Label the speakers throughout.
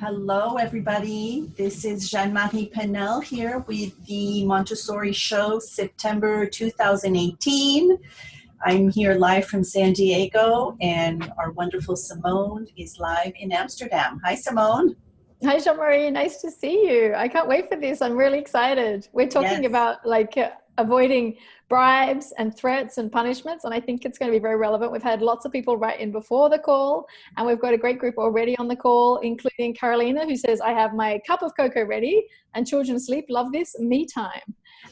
Speaker 1: Hello, everybody. This is Jeanne-Marie Penel here with the Montessori show, September 2018. I'm here live from San Diego, and our wonderful Simone is live in Amsterdam. Hi, Simone.
Speaker 2: Hi, Jeanne-Marie. Nice to see you. I can't wait for this. I'm really excited. We're talking about avoiding bribes and threats and punishments, and I think it's going to be very relevant. We've had lots of people write in before the call, and we've got a great group already on the call, including Carolina, who says, I have my cup of cocoa ready and children sleep. Love this me time.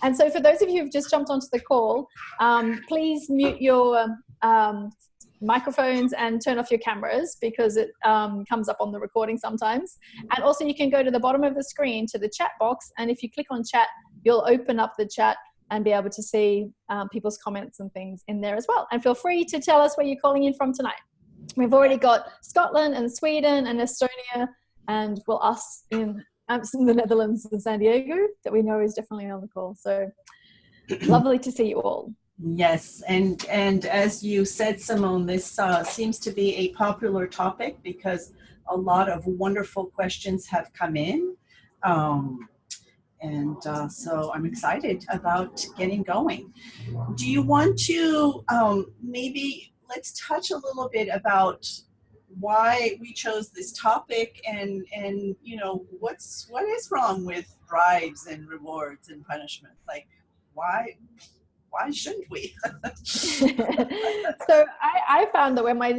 Speaker 2: And so for those of you who've just jumped onto the call, please mute your microphones and turn off your cameras because it comes up on the recording sometimes. And also you can go to the bottom of the screen to the chat box, and if you click on chat, you'll open up the chat and be able to see people's comments and things in there as well. And feel free to tell us where you're calling in from tonight. We've already got Scotland and Sweden and Estonia, and us in the Netherlands and San Diego that we know is definitely on the call. So lovely to see you all.
Speaker 1: Yes, and as you said, Simone, this seems to be a popular topic because a lot of wonderful questions have come in. So I'm excited about getting going. Do you want to maybe let's touch a little bit about why we chose this topic and you know what is wrong with bribes and rewards and punishment? Like why shouldn't we?
Speaker 2: So I found that when my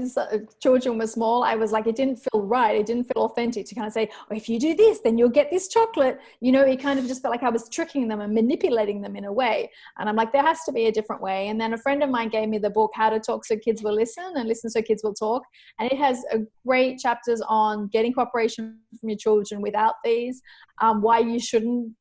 Speaker 2: children were small, I was like, it didn't feel right. It didn't feel authentic to kind of say, oh, if you do this, then you'll get this chocolate. You know, it kind of just felt like I was tricking them and manipulating them in a way. And I'm like, there has to be a different way. And then a friend of mine gave me the book, How to Talk So Kids Will Listen and Listen So Kids Will Talk. And it has great chapters on getting cooperation from your children without these, why you shouldn't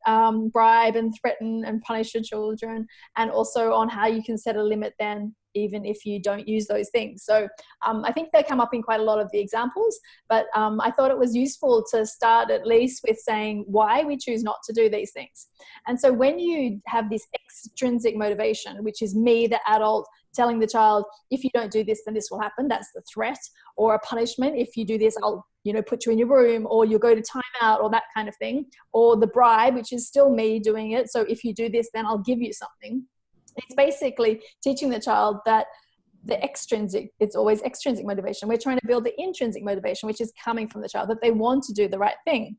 Speaker 2: bribe and threaten and punish your children, and also on how you can set a limit then even if you don't use those things. So I think they come up in quite a lot of the examples, but I thought it was useful to start at least with saying why we choose not to do these things. And so when you have this extrinsic motivation, which is me, the adult, telling the child, if you don't do this, then this will happen, that's the threat, or a punishment, if you do this, I'll put you in your room, or you'll go to timeout, or that kind of thing, or the bribe, which is still me doing it, so if you do this, then I'll give you something. It's basically teaching the child that it's always extrinsic motivation. We're trying to build the intrinsic motivation, which is coming from the child, that they want to do the right thing.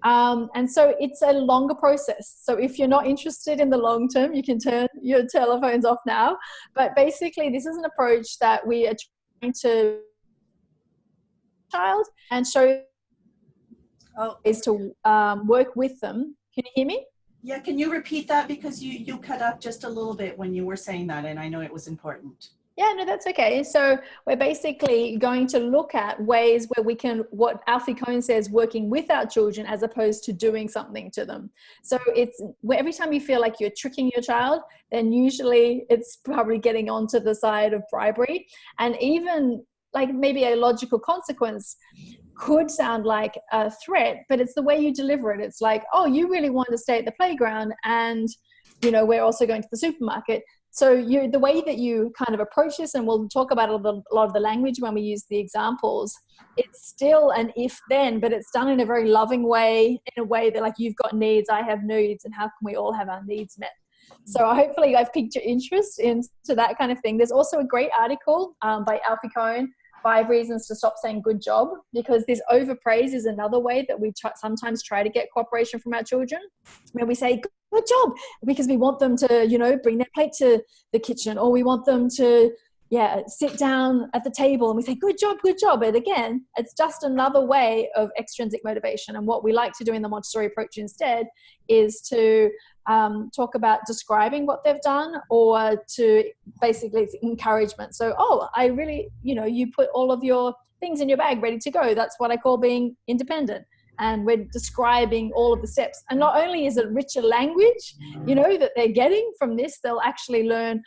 Speaker 2: And so it's a longer process. So if you're not interested in the long term, you can turn your telephones off now. But basically, this is an approach that we are trying to child and show is to work with them. Can you hear me?
Speaker 1: Yeah, can you repeat that? Because you cut up just a little bit when you were saying that, and I know it was important.
Speaker 2: Yeah, no, that's okay. So we're basically going to look at ways where we can, what Alfie Kohn says, working with our children as opposed to doing something to them. So it's where every time you feel like you're tricking your child, then usually it's probably getting onto the side of bribery. And even like maybe a logical consequence could sound like a threat, but it's the way you deliver it. It's like, oh, you really want to stay at the playground, and we're also going to the supermarket. So the way that you kind of approach this, and we'll talk about a lot of the language when we use the examples, it's still an if-then, but it's done in a very loving way, in a way that like, you've got needs, I have needs, and how can we all have our needs met? So hopefully I've piqued your interest into that kind of thing. There's also a great article by Alfie Kohn, 5 Reasons to Stop Saying Good Job, because this overpraise is another way that we sometimes try to get cooperation from our children, where we say good job because we want them to bring their plate to the kitchen, or we want them to sit down at the table, and we say good job. But again, it's just another way of extrinsic motivation. And what we like to do in the Montessori approach instead is to talk about describing what they've done, or to basically it's encouragement. So, I really, you put all of your things in your bag ready to go. That's what I call being independent. And we're describing all of the steps. And not only is it richer language, that they're getting from this, they'll actually learn,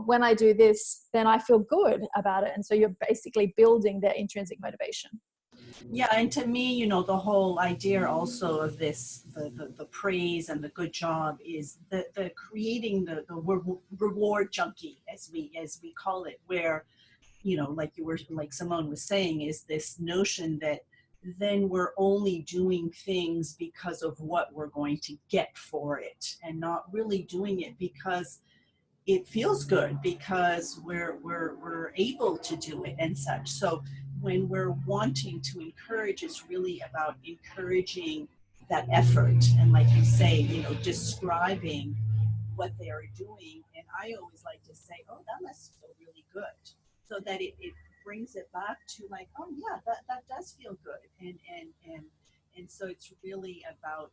Speaker 2: when I do this, then I feel good about it. And so you're basically building their intrinsic motivation.
Speaker 1: Yeah, and to me, the whole idea also of this, the praise and the good job is the creating the reward junkie, as we call it, where, like Simone was saying, is this notion that then we're only doing things because of what we're going to get for it, and not really doing it because it feels good, because we're able to do it and such. So when we're wanting to encourage, it's really about encouraging that effort, and like you say, describing what they are doing. And I always like to say, oh, that must feel really good, so that it brings it back to like, oh yeah, that does feel good. And so it's really about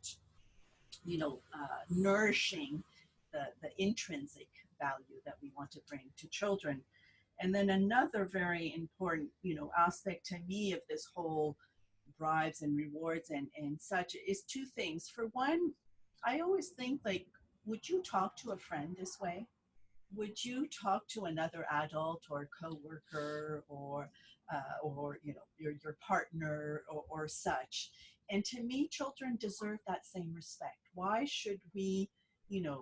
Speaker 1: nourishing the intrinsic value that we want to bring to children. And then another very important aspect to me of this whole bribes and rewards and such is two things. For one, I always think, like, would you talk to a friend this way? Would you talk to another adult or coworker, or your partner, or such? And to me, children deserve that same respect. Why should we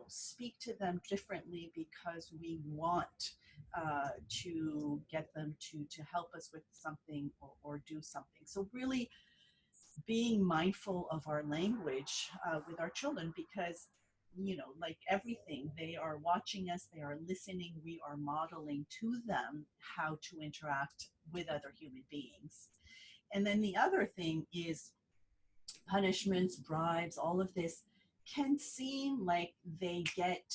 Speaker 1: speak to them differently because we want to get them to help us with something, or do something? So really being mindful of our language with our children, because like everything, they are watching us, they are listening, we are modeling to them how to interact with other human beings. And then the other thing is punishments, bribes, all of this can seem like they get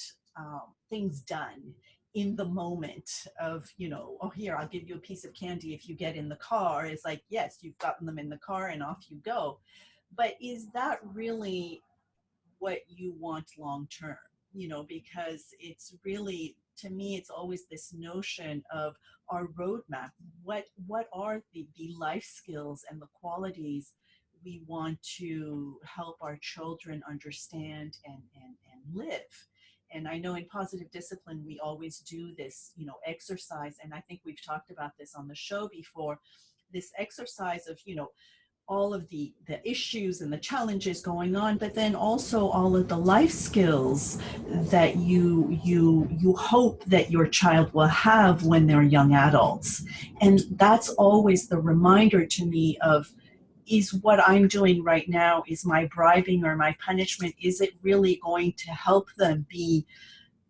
Speaker 1: things done in the moment of, oh, here, I'll give you a piece of candy if you get in the car. It's like, yes, you've gotten them in the car and off you go. But is that really what you want long term? Because it's really, to me, it's always this notion of our roadmap. What are the life skills and the qualities we want to help our children understand and live? And I know in positive discipline, we always do this, exercise. And I think we've talked about this on the show before, this exercise of, all of the issues and the challenges going on, but then also all of the life skills that you hope that your child will have when they're young adults. And that's always the reminder to me of, is what I'm doing right now, is my bribing or my punishment, is it really going to help them be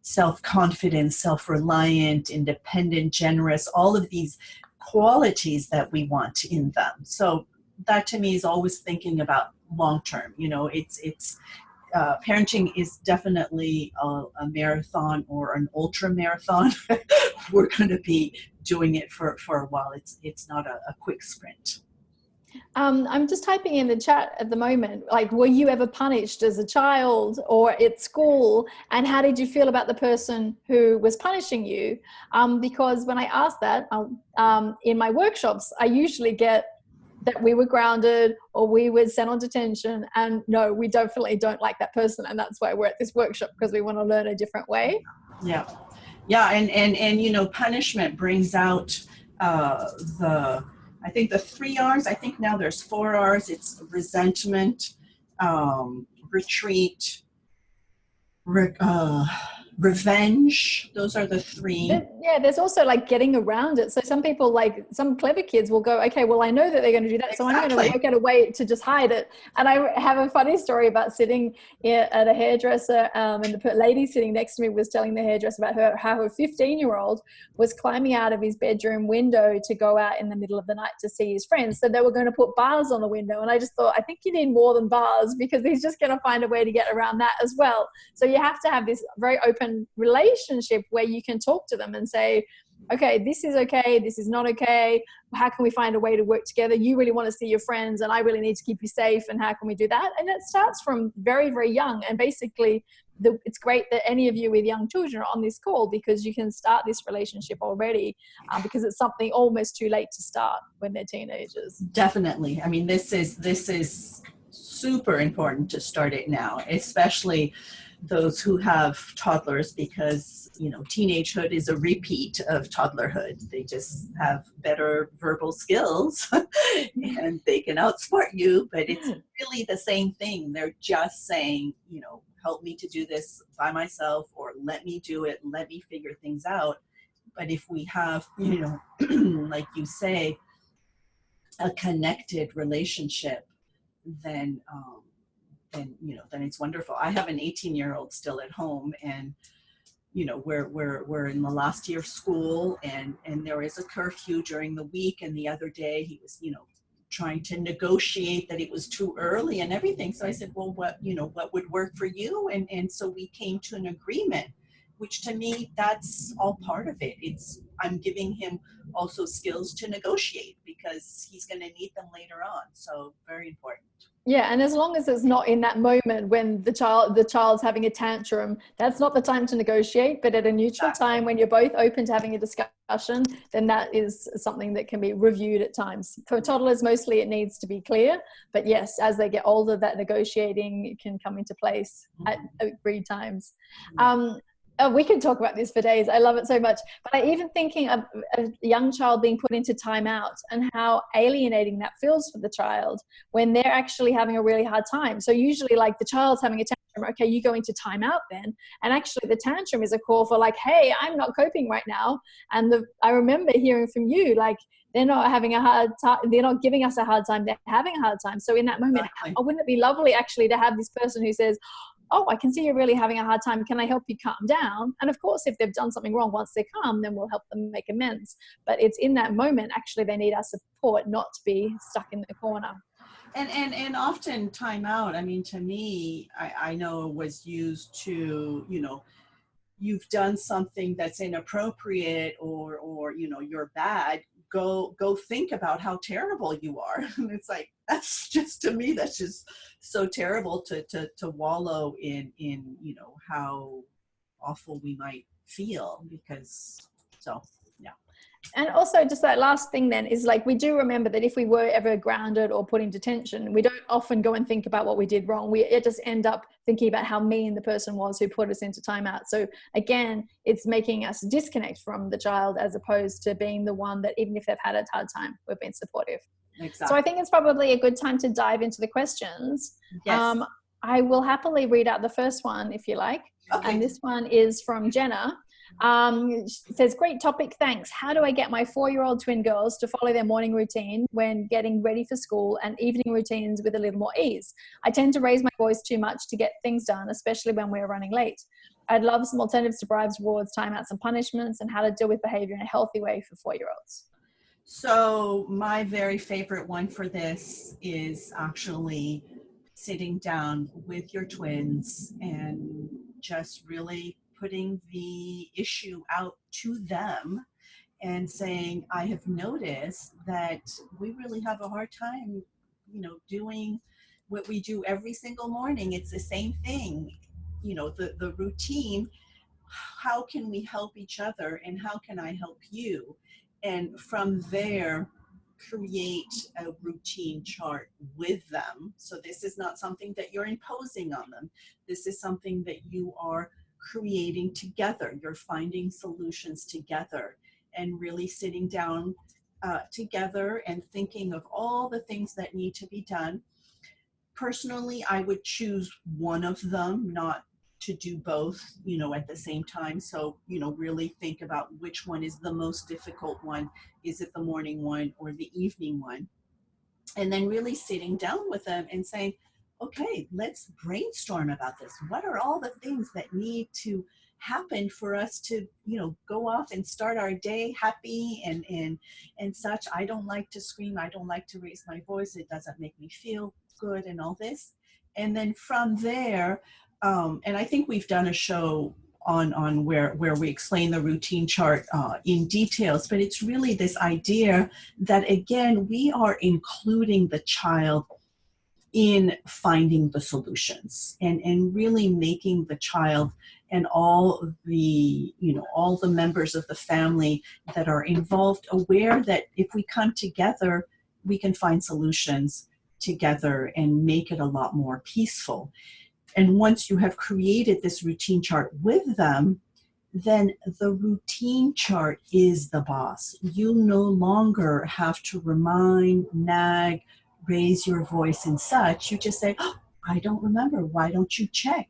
Speaker 1: self-confident, self-reliant, independent, generous, all of these qualities that we want in them? So that to me is always thinking about long term. It's parenting is definitely a marathon or an ultra marathon. We're going to be doing it for a while. It's not a quick sprint.
Speaker 2: I'm just typing in the chat at the moment, like, were you ever punished as a child or at school? And how did you feel about the person who was punishing you? Because when I ask that in my workshops, I usually get that we were grounded or we were sent on detention. And no, we definitely don't like that person. And that's why we're at this workshop, because we want to learn a different way.
Speaker 1: Yeah. Yeah. And punishment brings out I think the 3 R's. I think now there's 4 R's. It's resentment, retreat, revenge. Those are the 3.
Speaker 2: Yeah, there's also like getting around it. So some people, like some clever kids, will go, okay, well, I know that they're going to do that, exactly, so I'm going to work out a way to just hide it. And I have a funny story about sitting at a hairdresser, and the lady sitting next to me was telling the hairdresser about how her 15-year-old was climbing out of his bedroom window to go out in the middle of the night to see his friends. So they were going to put bars on the window. And I just thought, I think you need more than bars, because he's just going to find a way to get around that as well. So you have to have this very open relationship where you can talk to them and say, okay, this is okay, this is not okay, how can we find a way to work together? You really want to see your friends and I really need to keep you safe, and how can we do that? And it starts from very, very young. And basically it's great that any of you with young children are on this call, because you can start this relationship already, because it's something almost too late to start when they're teenagers.
Speaker 1: Definitely. I mean, this is super important to start it now, especially those who have toddlers, because teenagehood is a repeat of toddlerhood. They just have better verbal skills and they can outsmart you, but it's really the same thing. They're just saying, help me to do this by myself, or let me do it, let me figure things out. But if we have, like you say, a connected relationship, then then it's wonderful. I have an 18-year-old still at home, and we're in the last year of school, and there is a curfew during the week, and the other day he was trying to negotiate that it was too early and everything. So I said, well, what would work for you? And so we came to an agreement, which to me, that's all part of it. I'm giving him also skills to negotiate, because he's going to need them later on. So very important.
Speaker 2: Yeah, and as long as it's not in that moment when the child's having a tantrum, that's not the time to negotiate. But at a neutral time, when you're both open to having a discussion, then that is something that can be reviewed at times. For toddlers, mostly it needs to be clear. But yes, as they get older, that negotiating can come into place at agreed times. Oh, we can talk about this for days. I love it so much. But I even thinking of a young child being put into timeout and how alienating that feels for the child when they're actually having a really hard time. So usually, like, the child's having a tantrum, okay, you go into timeout then. And actually the tantrum is a call for, like, hey, I'm not coping right now. And I remember hearing from you, like, they're not having a hard time. They're not giving us a hard time. They're having a hard time. So in that moment, wouldn't it be lovely actually to have this person who says, oh, I can see you're really having a hard time. Can I help you calm down? And of course, if they've done something wrong, once they're calm, then we'll help them make amends. But it's in that moment, actually, they need our support, not to be stuck in the corner.
Speaker 1: And often timeout, I mean, to me, I know was used to, you've done something that's inappropriate, or you're bad. Go think about how terrible you are. And it's like, that's just, to me, that's just so terrible to wallow in how awful we might feel, because yeah.
Speaker 2: And also, just that last thing then is, like, we do remember that if we were ever grounded or put into detention, we don't often go and think about what we did wrong. We just end up thinking about how mean the person was who put us into timeout. So again, it's making us disconnect from the child, as opposed to being the one that, even if they've had a hard time, we've been supportive. Exactly. So I think it's probably a good time to dive into the questions. Yes. I will happily read out the first one if you like. Okay. And this one is from Jenna. It says, great topic, thanks. How do I get my 4-year-old twin girls to follow their morning routine when getting ready for school, and evening routines with a little more ease? I tend to raise my voice too much to get things done, especially when we're running late. I'd love some alternatives to bribes, rewards, timeouts, and punishments, and how to deal with behavior in a healthy way for 4-year-olds.
Speaker 1: So my very favorite one for this is actually sitting down with your twins and just really putting the issue out to them and saying, I have noticed that we really have a hard time, doing what we do every single morning. It's the same thing, the routine. How can we help each other, and how can I help you? And from there, create a routine chart with them. So this is not something that you're imposing on them. This is something that you are creating together. You're finding solutions together, and really sitting down together and thinking of all the things that need to be done. Personally, I would choose one of them, not to do both, at the same time. So, really think about which one is the most difficult one. Is it the morning one or the evening one? And then really sitting down with them and saying, okay, let's brainstorm about this. What are all the things that need to happen for us to, go off and start our day happy and such? I don't like to scream. I don't like to raise my voice. It doesn't make me feel good and all this. And then from there, and I think we've done a show on where we explain the routine chart in details, but it's really this idea that, again, we are including the child in finding the solutions, and really making the child and all the members of the family that are involved aware that if we come together, we can find solutions together and make it a lot more peaceful. And once you have created this routine chart with them, then the routine chart is the boss. You no longer have to remind, nag, raise your voice and such. You just say, oh, I don't remember. Why don't you check?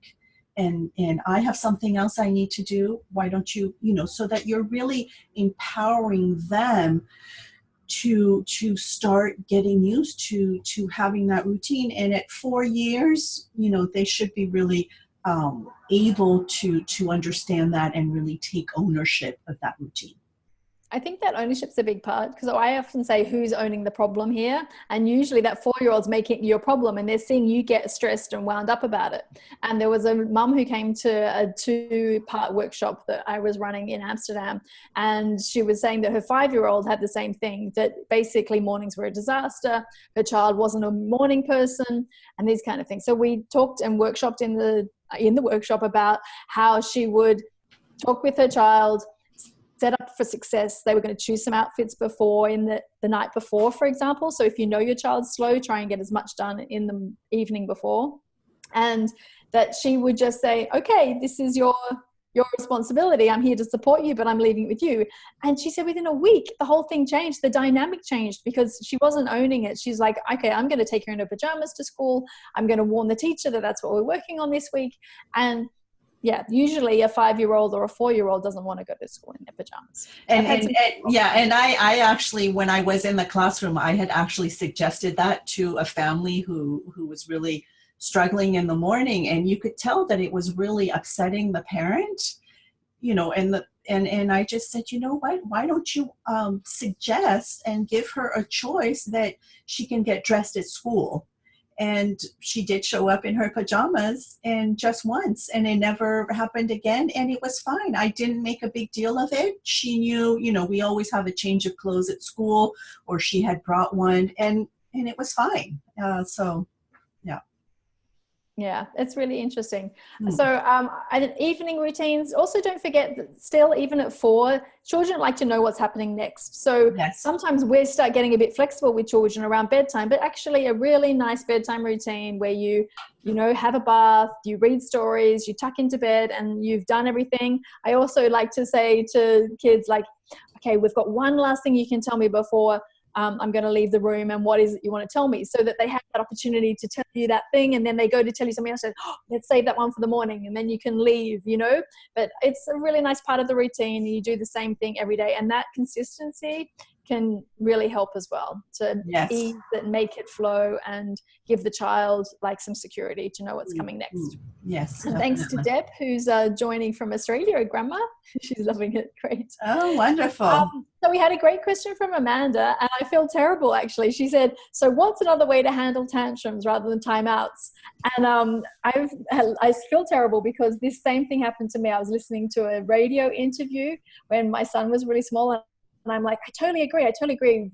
Speaker 1: And I have something else I need to do. Why don't you, so that you're really empowering them to start getting used to having that routine. And at 4 years, they should be really able to understand that and really take ownership of that routine.
Speaker 2: I think that ownership's a big part, because I often say, who's owning the problem here? And usually that 4-year-old's making you a problem, and they're seeing you get stressed and wound up about it. And there was a mum who came to a 2-part workshop that I was running in Amsterdam, and she was saying that her 5-year-old had the same thing, that basically mornings were a disaster. Her child wasn't a morning person and these kind of things. So we talked and workshopped in the workshop about how she would talk with her child, set up for success. They were going to choose some outfits before, in the night before, for example. So if you know your child's slow, try and get as much done in the evening before. And that she would just say, okay, this is your responsibility. I'm here to support you, but I'm leaving it with you. And she said within a week, the whole thing changed. The dynamic changed because she wasn't owning it. She's like, okay, I'm going to take her in her pajamas to school. I'm going to warn the teacher that that's what we're working on this week. And yeah, usually a 5-year-old or a 4-year-old doesn't want to go to school in their pajamas.
Speaker 1: And I actually, when I was in the classroom, I had actually suggested that to a family who was really struggling in the morning, and you could tell that it was really upsetting the parent, and I just said, why don't you suggest and give her a choice that she can get dressed at school. And she did show up in her pajamas, and just once, and it never happened again. And it was fine. I didn't make a big deal of it. She knew, we always have a change of clothes at school, or she had brought one, and it was fine. So, yeah.
Speaker 2: Yeah, it's really interesting. So evening routines, also don't forget that still, even at 4, children like to know what's happening next. So
Speaker 1: yes.
Speaker 2: Sometimes we start getting a bit flexible with children around bedtime, but actually a really nice bedtime routine where you have a bath, you read stories, you tuck into bed, and you've done everything. I also like to say to kids, like, okay, we've got one last thing you can tell me before I'm going to leave the room, and what is it you want to tell me? So that they have that opportunity to tell you that thing, and then they go to tell you something else, and let's save that one for the morning, and then you can leave, But it's a really nice part of the routine. You do the same thing every day, and that consistency can really help as well to ease it, make it flow, and give the child like some security to know what's coming next.
Speaker 1: Yes.
Speaker 2: And thanks to Deb, who's joining from Australia, a grandma. She's loving it. Great.
Speaker 1: Oh, wonderful.
Speaker 2: So we had a great question from Amanda, and I feel terrible actually. She said, so what's another way to handle tantrums rather than timeouts? And I feel terrible because this same thing happened to me. I was listening to a radio interview when my son was really small, and I'm like, I totally agree.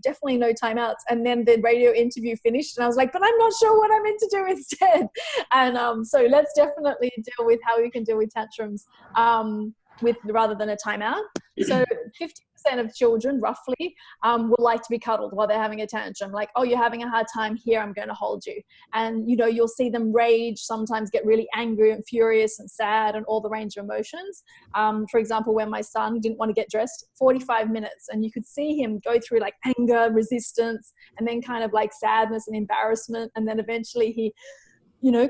Speaker 2: Definitely no timeouts. And then the radio interview finished, and I was like, but I'm not sure what I'm meant to do instead. And so let's definitely deal with how we can deal with tantrums rather than a timeout. So 50% of children roughly will like to be cuddled while they're having a tantrum. Like, oh, you're having a hard time, here, I'm going to hold you. And you'll see them rage, sometimes get really angry and furious and sad, and all the range of emotions. For example, when my son didn't want to get dressed, 45 minutes, and you could see him go through like anger, resistance, and then kind of like sadness and embarrassment, and then eventually he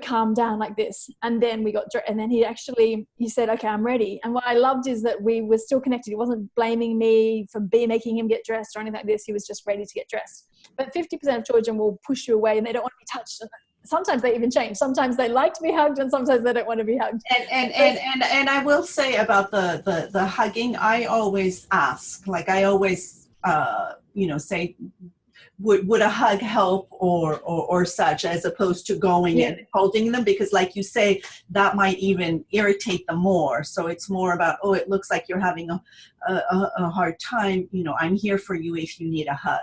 Speaker 2: calm down like this. And then he said, okay, I'm ready. And what I loved is that we were still connected. He wasn't blaming me for making him get dressed or anything like this. He was just ready to get dressed. But 50% of children will push you away, and they don't want to be touched. Sometimes they even change. Sometimes they like to be hugged, and sometimes they don't want to be hugged.
Speaker 1: And I will say about the hugging, I always ask, like I always, say, would a hug help or such, as opposed to going and holding them, because like you say, that might even irritate them more. So it's more about, oh, it looks like you're having a hard time. I'm here for you if you need a hug.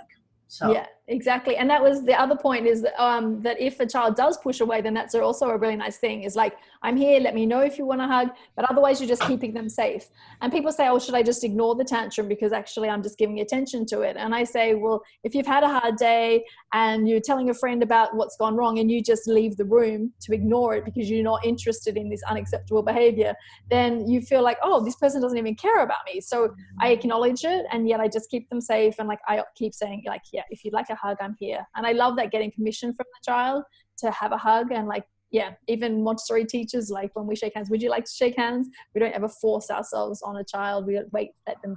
Speaker 1: So
Speaker 2: yeah, exactly. And that was the other point, is that that if a child does push away, then that's also a really nice thing, is like, I'm here, let me know if you want a hug, but otherwise you're just keeping them safe. And people say, oh, should I just ignore the tantrum because actually I'm just giving attention to it? And I say, well, if you've had a hard day and you're telling a friend about what's gone wrong, and you just leave the room to ignore it because you're not interested in this unacceptable behavior, then you feel like, oh, this person doesn't even care about me. So I acknowledge it, and yet I just keep them safe. And like, I keep saying, like, yeah, if you'd like a hug, I'm here. And I love that, getting permission from the child to have a hug. And like, yeah, even Montessori teachers, like when we shake hands, would you like to shake hands? We don't ever force ourselves on a child. We wait, let them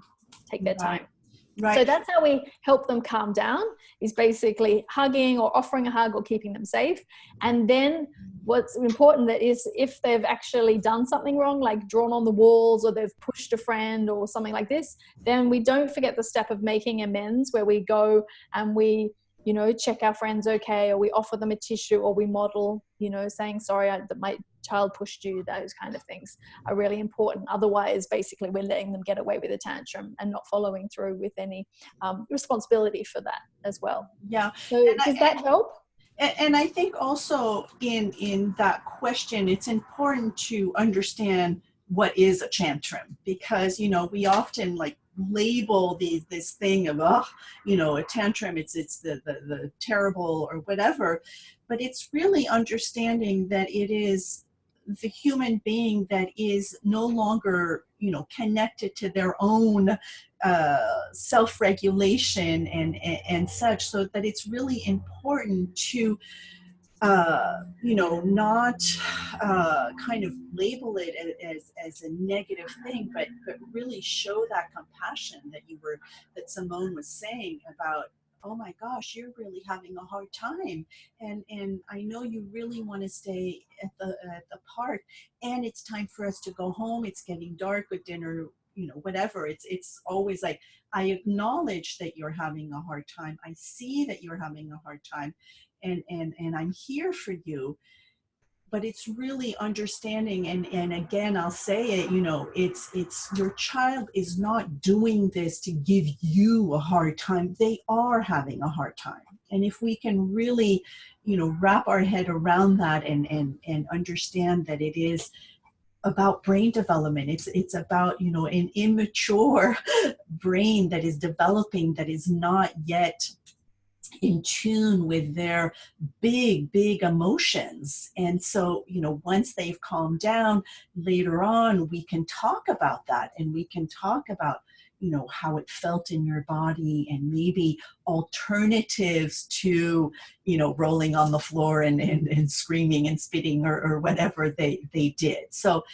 Speaker 2: take their time. So that's how we help them calm down, is basically hugging or offering a hug or keeping them safe. And then what's important that is if they've actually done something wrong, like drawn on the walls or they've pushed a friend or something like this, then we don't forget the step of making amends, where we go and we, you know, check our friends okay, or we offer them a tissue, or we model, you know, saying sorry that my child pushed you. Those kind of things are really important. Otherwise, basically, we're letting them get away with a tantrum and not following through with any responsibility for that as well.
Speaker 1: Yeah.
Speaker 2: So does that help?
Speaker 1: And I think also in that question, it's important to understand what is a tantrum, because, you know, we often like label this thing of, oh, you know, a tantrum, it's the terrible or whatever, but it's really understanding that it is the human being that is no longer, you know, connected to their own self-regulation and such, so that it's really important to you know, not kind of label it as a negative thing, but really show that compassion that Simone was saying about, oh my gosh, you're really having a hard time, and I know you really want to stay at the park, and it's time for us to go home. It's getting dark with dinner, you know, whatever. It's always like, I acknowledge that you're having a hard time. I see that you're having a hard time, and I'm here for you. But it's really understanding, and again, I'll say it, you know, it's your child is not doing this to give you a hard time. They are having a hard time. And if we can really, you know, wrap our head around that and understand that it is about brain development. It's about, you know, an immature brain that is developing, that is not yet in tune with their big emotions. And so, you know, once they've calmed down, later on, we can talk about that, and we can talk about, you know, how it felt in your body, and maybe alternatives to, you know, rolling on the floor and screaming and spitting or whatever they did. So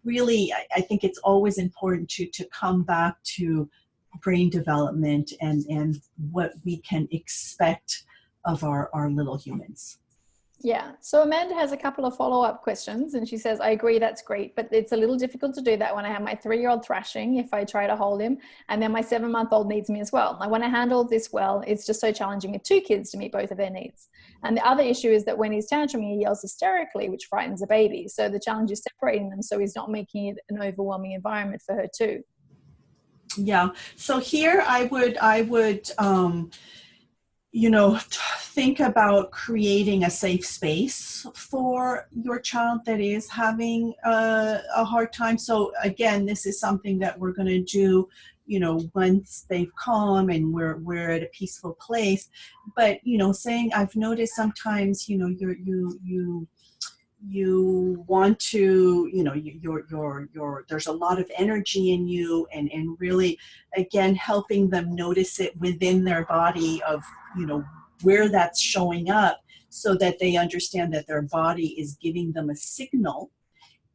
Speaker 1: really, I think it's always important to come back to brain development and what we can expect of our little humans.
Speaker 2: Yeah. So Amanda has a couple of follow-up questions, and she says, I agree, that's great, but it's a little difficult to do that when I have my 3-year-old thrashing if I try to hold him, and then my 7-month-old needs me as well. I want to handle this well. It's just so challenging with 2 kids to meet both of their needs. And the other issue is that when he's tantruming, he yells hysterically, which frightens the baby. So the challenge is separating them so he's not making it an overwhelming environment for her too.
Speaker 1: Yeah. So here I would you know, think about creating a safe space for your child that is having a hard time. So again, this is something that we're going to do, you know, once they've calmed and we're at a peaceful place. But, you know, saying, I've noticed sometimes, you know, you want to, you know, your there's a lot of energy in you, and really, again, helping them notice it within their body of, you know, where that's showing up, so that they understand that their body is giving them a signal.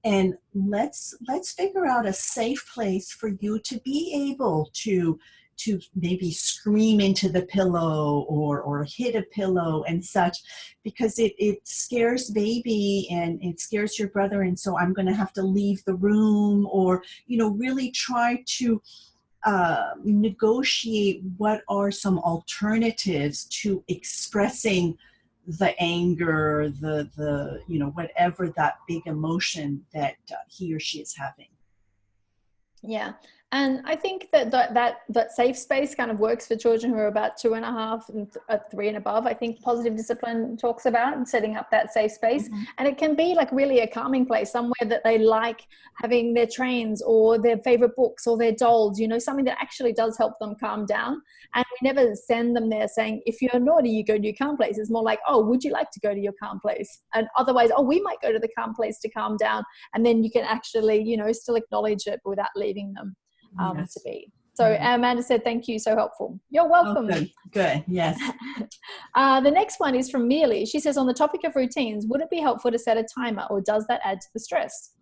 Speaker 1: And let's figure out a safe place for you to be able to maybe scream into the pillow or hit a pillow and such, because it scares baby and it scares your brother, and so I'm going to have to leave the room, or, you know, really try to negotiate what are some alternatives to expressing the anger, the you know, whatever that big emotion that he or she is having.
Speaker 2: Yeah. And I think that safe space kind of works for children who are about 2.5 and 3 and above. I think positive discipline talks about setting up that safe space. Mm-hmm. And it can be like really a calming place, somewhere that they like having their trains or their favorite books or their dolls, you know, something that actually does help them calm down. And we never send them there saying, if you're naughty, you go to your calm place. It's more like, oh, would you like to go to your calm place? And otherwise, oh, we might go to the calm place to calm down. And then you can actually, you know, still acknowledge it without leaving them.
Speaker 1: Yes.
Speaker 2: To be. So Amanda said, thank you, so helpful. You're welcome.
Speaker 1: Oh, good. Yes.
Speaker 2: The next one is from Mealy. She says, on the topic of routines, would it be helpful to set a timer, or does that add to the stress?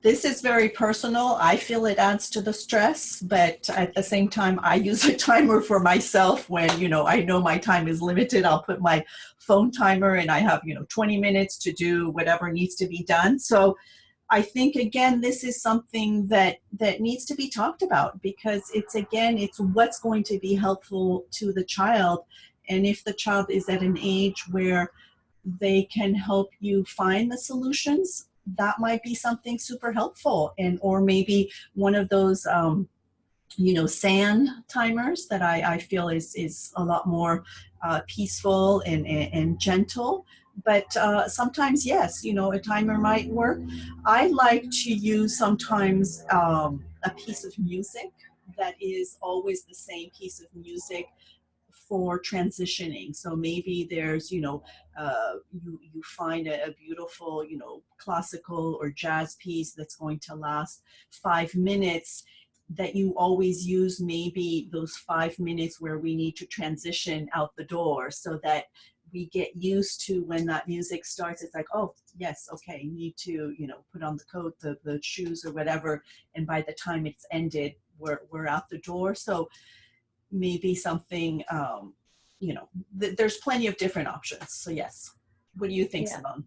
Speaker 1: This is very personal. I feel it adds to the stress, but at the same time, I use a timer for myself when, I know my time is limited. I'll put my phone timer and I have, 20 minutes to do whatever needs to be done. So I think, again, this is something that needs to be talked about, because it's what's going to be helpful to the child. And if the child is at an age where they can help you find the solutions, that might be something super helpful. And or maybe one of those sand timers that I feel is a lot more peaceful and gentle. But sometimes, yes, a timer might work. I like to use sometimes a piece of music that is always the same piece of music for transitioning. So maybe there's, you find a beautiful, classical or jazz piece that's going to last 5 minutes, that you always use maybe those 5 minutes where we need to transition out the door, so that we get used to when that music starts, it's like, oh, yes, okay, you need to, put on the coat, the shoes or whatever. And by the time it's ended, we're out the door. So maybe something, there's plenty of different options. So yes. What do you think,
Speaker 2: Yeah.
Speaker 1: Simone?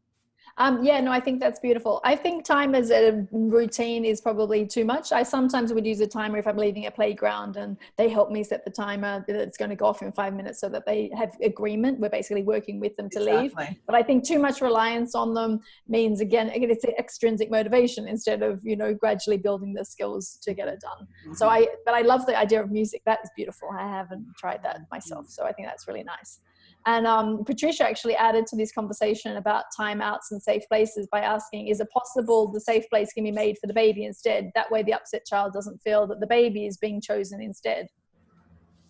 Speaker 2: No, I think that's beautiful. I think time as a routine is probably too much. I sometimes would use a timer if I'm leaving a playground and they help me set the timer that it's going to go off in 5 minutes, so that they have agreement. We're basically working with them to leave. But I think too much reliance on them means, again, it's extrinsic motivation instead of, gradually building the skills to get it done. Mm-hmm. So but I love the idea of music. That is beautiful. I haven't tried that myself. So I think that's really nice. And Patricia actually added to this conversation about timeouts and safe places by asking, is it possible the safe place can be made for the baby instead? That way the upset child doesn't feel that the baby is being chosen instead.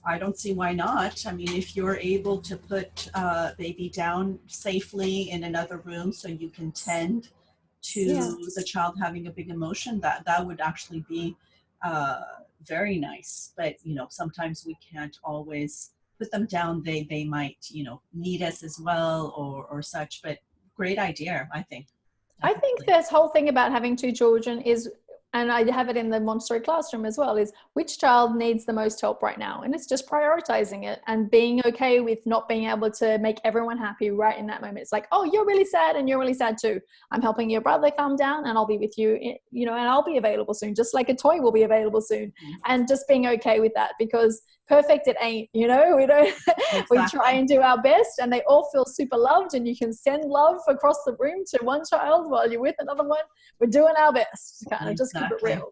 Speaker 1: I don't see why not. I mean, if you're able to put baby down safely in another room so you can tend to the child having a big emotion, that would actually be very nice. But, sometimes we can't always put them down. They might, need us as well or such, but great idea, I think. Definitely.
Speaker 2: I think this whole thing about having 2 children is, and I have it in the Montessori classroom as well, is which child needs the most help right now? And it's just prioritizing it and being okay with not being able to make everyone happy right in that moment. It's like, oh, you're really sad and you're really sad too. I'm helping your brother calm down and I'll be with you, and I'll be available soon, just like a toy will be available soon. Mm-hmm. And just being okay with that, because perfect it ain't, we don't, exactly. We try and do our best, and they all feel super loved, and you can send love across the room to one child while you're with another one. We're doing our best, kind of just keep it real.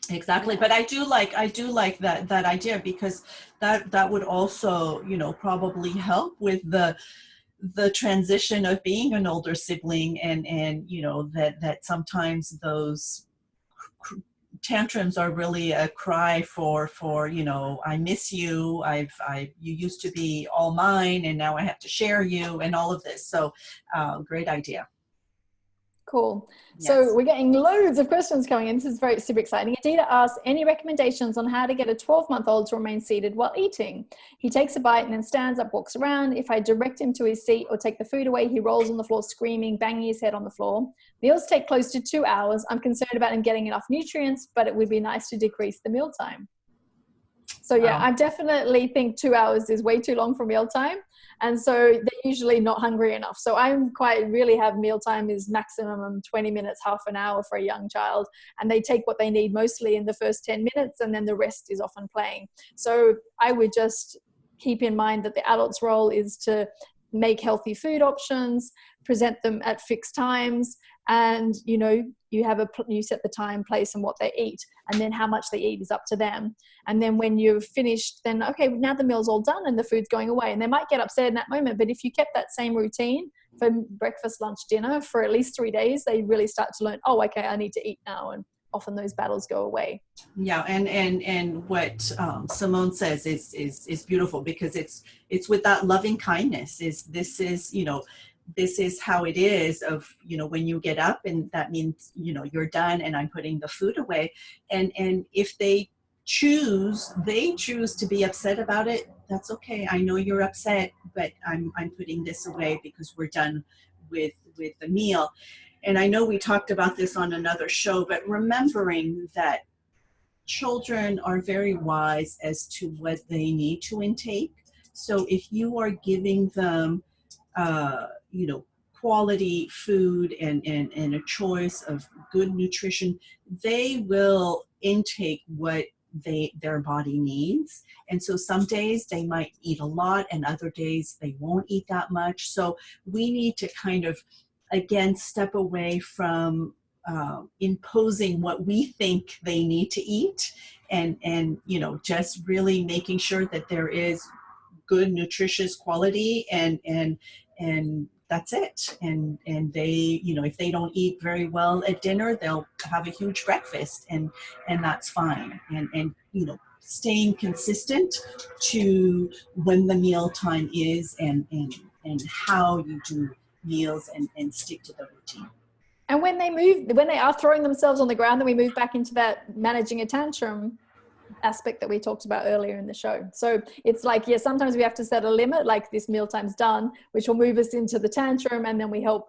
Speaker 1: Exactly. But I do like that idea, because that would also, probably help with the transition of being an older sibling, and that sometimes those tantrums are really a cry for I miss you, you used to be all mine and now I have to share you, and all of this. So great idea.
Speaker 2: Cool. Yes. So we're getting loads of questions coming in. This is super exciting. Adita asks, any recommendations on how to get a 12-month-old to remain seated while eating? He takes a bite and then stands up, walks around. If I direct him to his seat or take the food away, he rolls on the floor screaming, banging his head on the floor. Meals take close to 2 hours. I'm concerned about him getting enough nutrients, but it would be nice to decrease the mealtime. So yeah, I definitely think 2 hours is way too long for mealtime. And so they're usually not hungry enough. So really have mealtime is maximum 20 minutes, half an hour for a young child. And they take what they need mostly in the first 10 minutes, and then the rest is often playing. So I would just keep in mind that the adult's role is to make healthy food options, present them at fixed times, and you set the time, place, and what they eat, and then how much they eat is up to them. And then when you've finished, then okay, now the meal's all done and the food's going away, and they might get upset in that moment, but if you kept that same routine for breakfast, lunch, dinner for at least 3 days, they really start to learn, oh, okay, I need to eat now, and often those battles go away.
Speaker 1: Yeah, and what Simone says is beautiful, because it's with that loving kindness. This is how it is of, when you get up, and that means, you're done and I'm putting the food away. And if they choose to be upset about it, that's okay. I know you're upset, but I'm putting this away because we're done with the meal. and I know we talked about this on another show, but remembering that children are very wise as to what they need to intake. So if you are giving them, you know, quality food and a choice of good nutrition, they will intake what their body needs. And so some days they might eat a lot and other days they won't eat that much. So we need to kind of, again, step away from imposing what we think they need to eat, and you know, just really making sure that there is good nutritious quality, and that's it. And they, you know, if they don't eat very well at dinner, they'll have a huge breakfast, and that's fine. And you know, staying consistent to when the meal time is, and how you do meals, and stick to the routine.
Speaker 2: And when they are throwing themselves on the ground, then we move back into that managing a tantrum aspect that we talked about earlier in the show. So it's like, yeah, sometimes we have to set a limit, like this meal time's done, which will move us into the tantrum, and then we help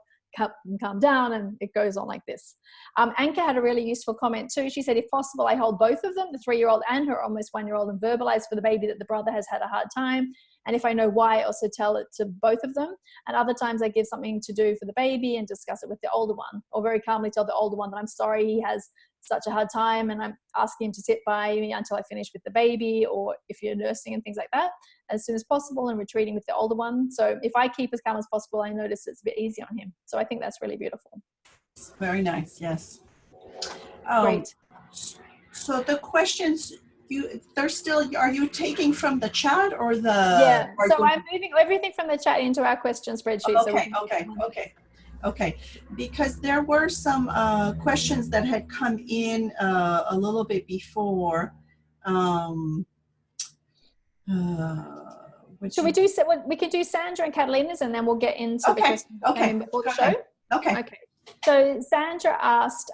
Speaker 2: calm down, and it goes on like this. Anka had a really useful comment too. She said, if possible, I hold both of them, the 3-year-old and her almost 1-year-old, and verbalize for the baby that the brother has had a hard time. And if I know why, I also tell it to both of them. And other times I give something to do for the baby and discuss it with the older one, or very calmly tell the older one that I'm sorry he has such a hard time, and I'm asking him to sit by me until I finish with the baby, or if you're nursing and things like that, as soon as possible, and retreating with the older one. So if I keep as calm as possible, I notice it's a bit easier on him. So I think that's really beautiful.
Speaker 1: Very nice. Yes.
Speaker 2: Great.
Speaker 1: So the questions, they're still, are you taking from the chat or the?
Speaker 2: Yeah. So I'm moving everything from the chat into our question spreadsheet.
Speaker 1: Okay. Because there were some questions that had come in a little bit before.
Speaker 2: Should we do, we can do Sandra and Catalina's, and then we'll get into the questions that came in before the show.
Speaker 1: Okay.
Speaker 2: So Sandra asked,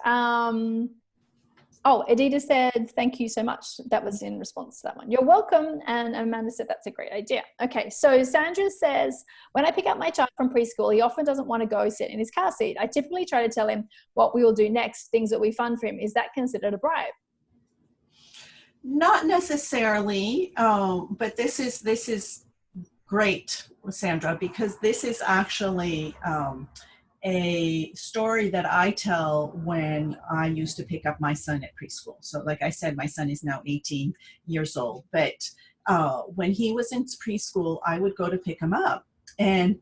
Speaker 2: Edita said, thank you so much. That was in response to that one. You're welcome. And Amanda said, that's a great idea. Okay. So Sandra says, when I pick up my child from preschool, he often doesn't want to go sit in his car seat. I typically try to tell him what we will do next, things that will be fun for him. Is that considered a bribe?
Speaker 1: Not necessarily, but this is great, Sandra, because this is actually a story that I tell when I used to pick up my son at preschool. So like I said, my son is now 18 years old, but when he was in preschool, I would go to pick him up, and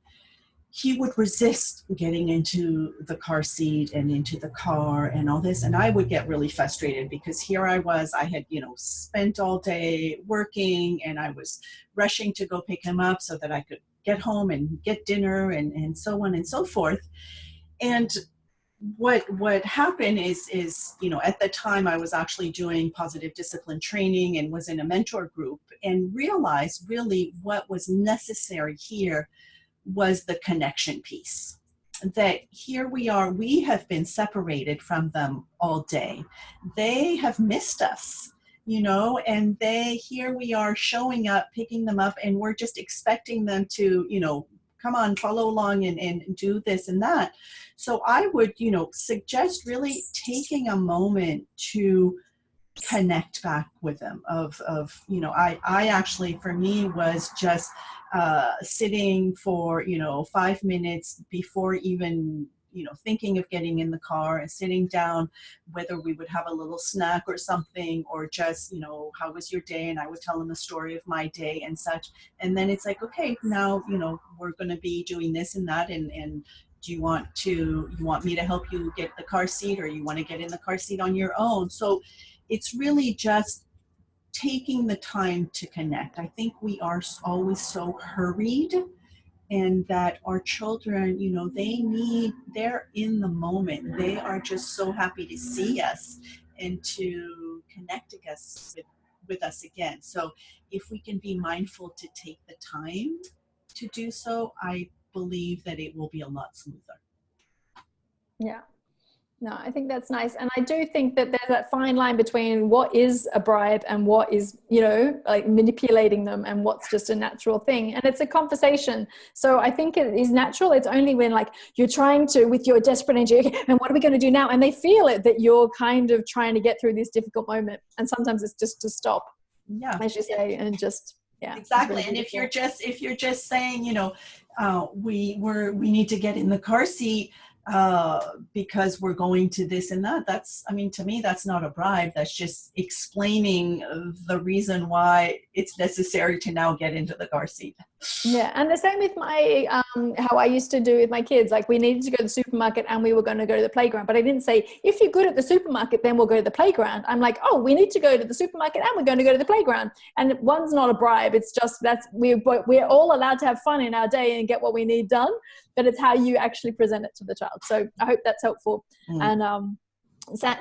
Speaker 1: he would resist getting into the car seat and into the car and all this. And I would get really frustrated because here I was, I had, you know, spent all day working, and I was rushing to go pick him up so that I could get home and get dinner, and so on and so forth. And what happened is, you know, at the time I was actually doing positive discipline training and was in a mentor group, and realized really what was necessary here was the connection piece. That here we are, we have been separated from them all day. They have missed us, you know, and here we are showing up, picking them up, and we're just expecting them to, you know, come on, follow along and do this and that. So I would, you know, suggest really taking a moment to connect back with them of you know, I actually, for me, was just sitting for, you know, 5 minutes before even, you know, thinking of getting in the car, and sitting down, whether we would have a little snack or something, or just, you know, how was your day? And I would tell them a story of my day and such. And then it's like, okay, now, you know, we're going to be doing this and that, and do you want me to help you get the car seat, or you want to get in the car seat on your own? So it's really just taking the time to connect. I think we are always so hurried, and that our children, you know, they're in the moment. They are just so happy to see us and to connect with us again. So if we can be mindful to take the time to do so, I believe that it will be a lot smoother.
Speaker 2: Yeah. No, I think that's nice. And I do think that there's that fine line between what is a bribe and what is, you know, like manipulating them and what's just a natural thing. And it's a conversation. So I think it is natural. It's only when like you're trying to, with your desperate energy, okay, and what are we going to do now? And they feel it, that you're kind of trying to get through this difficult moment. And sometimes it's just to stop, as you say, and just, yeah.
Speaker 1: Exactly.
Speaker 2: Really
Speaker 1: and if you're just saying, you know, we need to get in the car seat because we're going to this and that, that's, I mean, to me, that's not a bribe. That's just explaining the reason why it's necessary to now get into the car seat.
Speaker 2: Yeah, and the same with my how I used to do with my kids. Like, we needed to go to the supermarket and we were going to go to the playground, but I didn't say, if you're good at the supermarket, then we'll go to the playground. I'm like, oh, we need to go to the supermarket and we're going to go to the playground. And one's not a bribe. It's just that's we're all allowed to have fun in our day and get what we need done, but it's how you actually present it to the child. So I hope that's helpful. And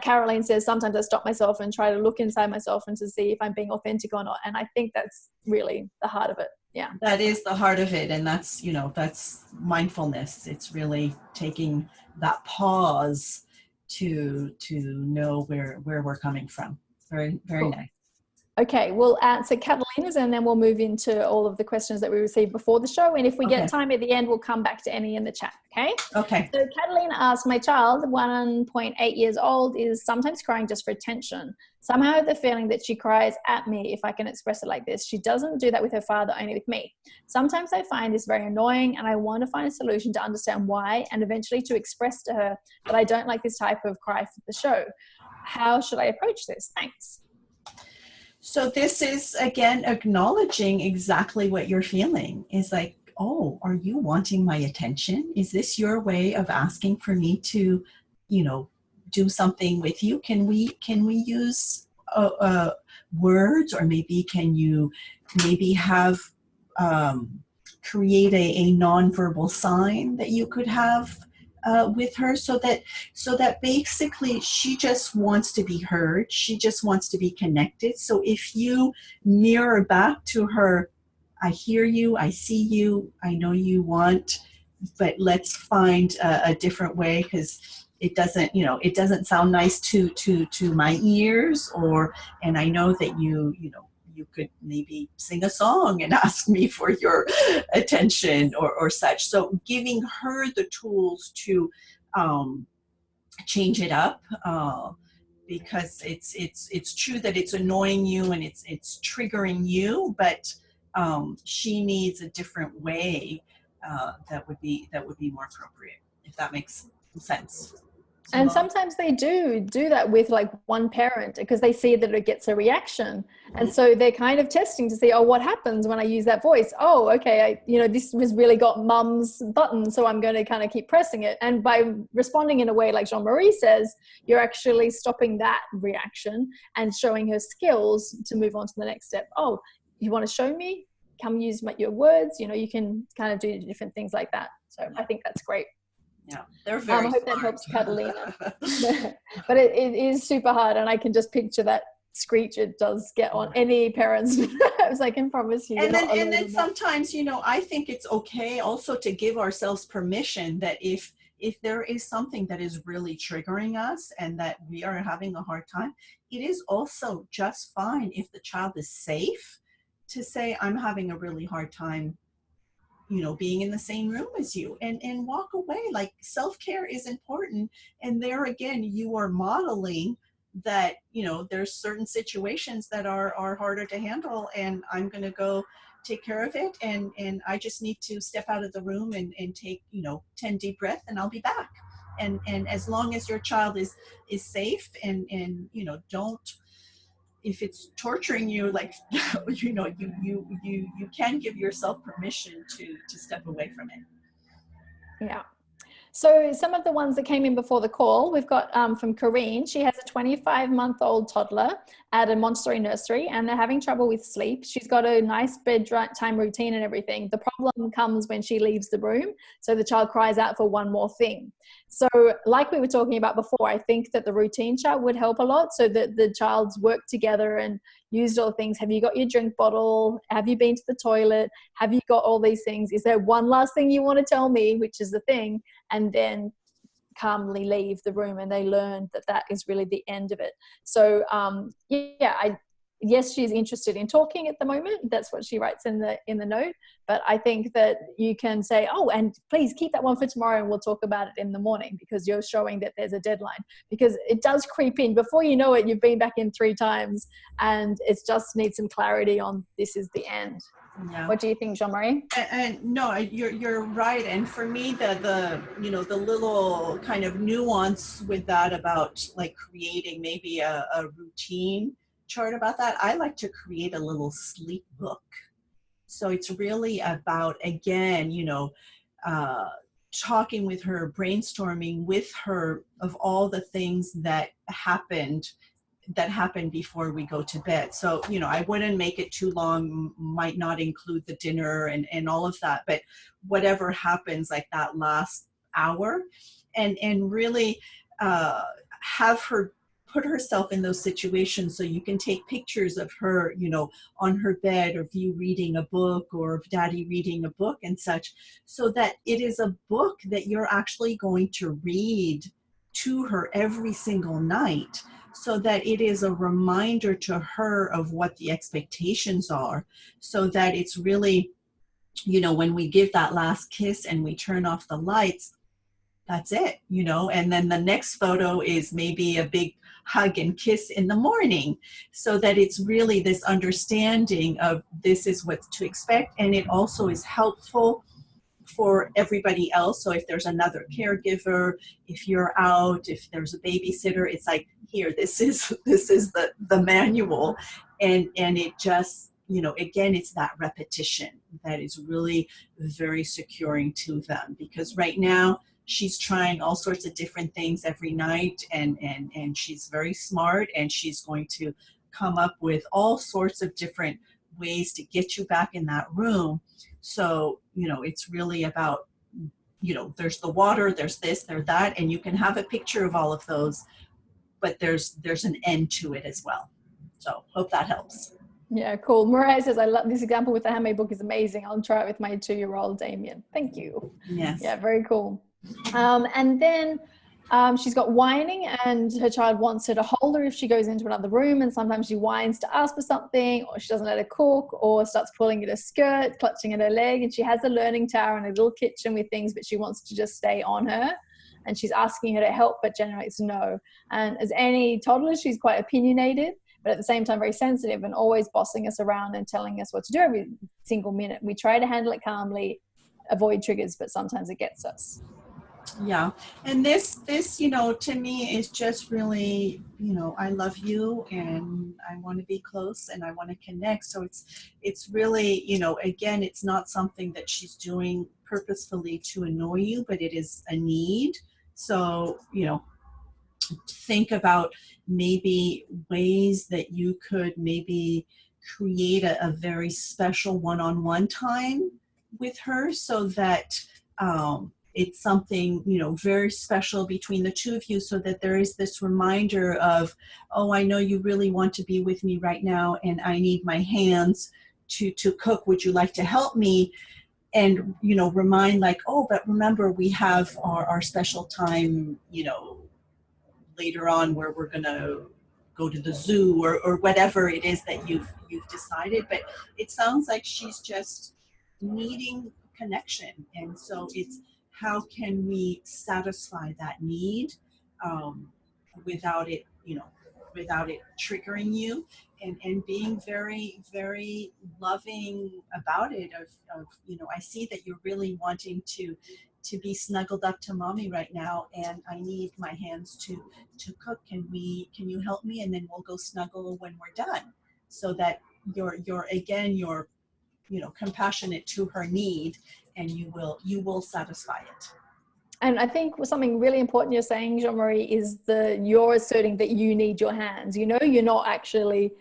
Speaker 2: Caroline says, sometimes I stop myself and try to look inside myself and to see if I'm being authentic or not. And I think that's really the heart of it. Yeah.
Speaker 1: That is the heart of it. And that's, you know, that's mindfulness. It's really taking that pause to know where we're coming from. Very, very
Speaker 2: Cool.
Speaker 1: nice.
Speaker 2: Okay, we'll answer Catalina's and then we'll move into all of the questions that we received before the show. And if we get time at the end, we'll come back to any in the chat, okay?
Speaker 1: Okay.
Speaker 2: So Catalina asked, my child, 1.8 years old, is sometimes crying just for attention. Somehow I have the feeling that she cries at me, if I can express it like this. She doesn't do that with her father, only with me. Sometimes I find this very annoying and I want to find a solution to understand why and eventually to express to her that I don't like this type of cry for the show. How should I approach this? Thanks.
Speaker 1: So this is, again, acknowledging exactly what you're feeling. Is like, oh, are you wanting my attention? Is this your way of asking for me to, you know, do something with you? Can we use words, or maybe can you have create a nonverbal sign that you could have with her, so that basically she just wants to be heard. She just wants to be connected. So if you mirror back to her, I hear you, I see you, I know you want, but let's find a different way, because it doesn't sound nice to my ears, and I know that you could maybe sing a song and ask me for your attention or such. So giving her the tools to change it up, because it's true that it's annoying you and it's triggering you, but she needs a different way that would be more appropriate, if that makes sense.
Speaker 2: And sometimes they do that with like one parent, because they see that it gets a reaction. And so they're kind of testing to see, oh, what happens when I use that voice? Oh, okay, this has really got mum's button, so I'm going to kind of keep pressing it. And by responding in a way like Jeanne-Marie says, you're actually stopping that reaction and showing her skills to move on to the next step. Oh, you want to show me? Come use your words. You can kind of do different things like that. So I think that's great.
Speaker 1: Yeah, they're very
Speaker 2: I hope that helps Catalina. But it is super hard, and I can just picture that screech it does get on any parents' nerves, I can promise you.
Speaker 1: And then sometimes, I think it's okay also to give ourselves permission that if there is something that is really triggering us and that we are having a hard time, it is also just fine if the child is safe to say, I'm having a really hard time being in the same room as you, and walk away. Like, self-care is important. And there again, you are modeling that, there's certain situations that are harder to handle, and I'm going to go take care of it. And I just need to step out of the room and take, 10 deep breaths, and I'll be back. And as long as your child is safe and don't, if it's torturing you, like, you can give yourself permission to step away from it.
Speaker 2: Yeah. So some of the ones that came in before the call, we've got from Corrine. She has a 25-month-old toddler at a Montessori nursery, and they're having trouble with sleep. She's got a nice bedtime routine and everything. The problem comes when she leaves the room. So the child cries out for one more thing. So like we were talking about before, I think that the routine chart would help a lot, so that the child's work together and used all the things. Have you got your drink bottle? Have you been to the toilet? Have you got all these things? Is there one last thing you want to tell me, which is the thing? And then calmly leave the room, and they learn that that is really the end of it. So yes, she's interested in talking at the moment. That's what she writes in the note. But I think that you can say, oh, and please keep that one for tomorrow and we'll talk about it in the morning, because you're showing that there's a deadline, because it does creep in. Before you know it, you've been back in 3 times, and it just needs some clarity on this is the end. Yeah. What do you think, Jeanne-Marie?
Speaker 1: And no, you're right. And for me, the little kind of nuance with that about like creating maybe a routine chart about that, I like to create a little sleep book. So it's really about, again, talking with her, brainstorming with her of all the things that happened before we go to bed. So, I wouldn't make it too long, might not include the dinner and all of that, but whatever happens like that last hour, and really have her put herself in those situations, so you can take pictures of her, on her bed, of you reading a book, or of daddy reading a book and such, so that it is a book that you're actually going to read to her every single night, so that it is a reminder to her of what the expectations are, so that it's really, when we give that last kiss and we turn off the lights, that's it, and then the next photo is maybe a big hug and kiss in the morning, so that it's really this understanding of this is what to expect. And it also is helpful for everybody else. So if there's another caregiver, if you're out, if there's a babysitter, it's like, here, this is the manual. And it just, again, it's that repetition that is really very securing to them, because right now she's trying all sorts of different things every night, and she's very smart, and she's going to come up with all sorts of different ways to get you back in that room. So, it's really about, there's the water, there's this, there's that, and you can have a picture of all of those, but there's an end to it as well. So hope that helps.
Speaker 2: Yeah, cool. Mariah says, I love this example with the handmade book is amazing. I'll try it with my 2-year-old Damien. Thank you.
Speaker 1: Yes.
Speaker 2: Yeah, very cool. And then she's got whining, and her child wants her to hold her if she goes into another room, and sometimes she whines to ask for something, or she doesn't let her cook, or starts pulling at her skirt, clutching at her leg, and she has a learning tower and a little kitchen with things, but she wants to just stay on her, and she's asking her to help but generates no. And as any toddler, she's quite opinionated, but at the same time very sensitive, and always bossing us around and telling us what to do every single minute. We try to handle it calmly, avoid triggers, but sometimes it gets us.
Speaker 1: Yeah. And this, to me is just really, I love you, and I want to be close, and I want to connect. So it's really, again, it's not something that she's doing purposefully to annoy you, but it is a need. So, think about maybe ways that you could maybe create a very special one-on-one time with her, so that, it's something, very special between the two of you, so that there is this reminder of, oh, I know you really want to be with me right now, and I need my hands to cook. Would you like to help me? And, remind like, oh, but remember, we have our special time, later on, where we're going to go to the zoo, or whatever it is that you've decided. But it sounds like she's just needing connection. And so it's, how can we satisfy that need without it triggering you, and being very, very loving about it, of I see that you're really wanting to be snuggled up to mommy right now, and I need my hands to cook. Can you help me? And then we'll go snuggle when we're done, so that you're compassionate to her need, and you will satisfy it.
Speaker 2: And I think something really important you're saying, Jeanne-Marie, is you're asserting that you need your hands. You're not actually,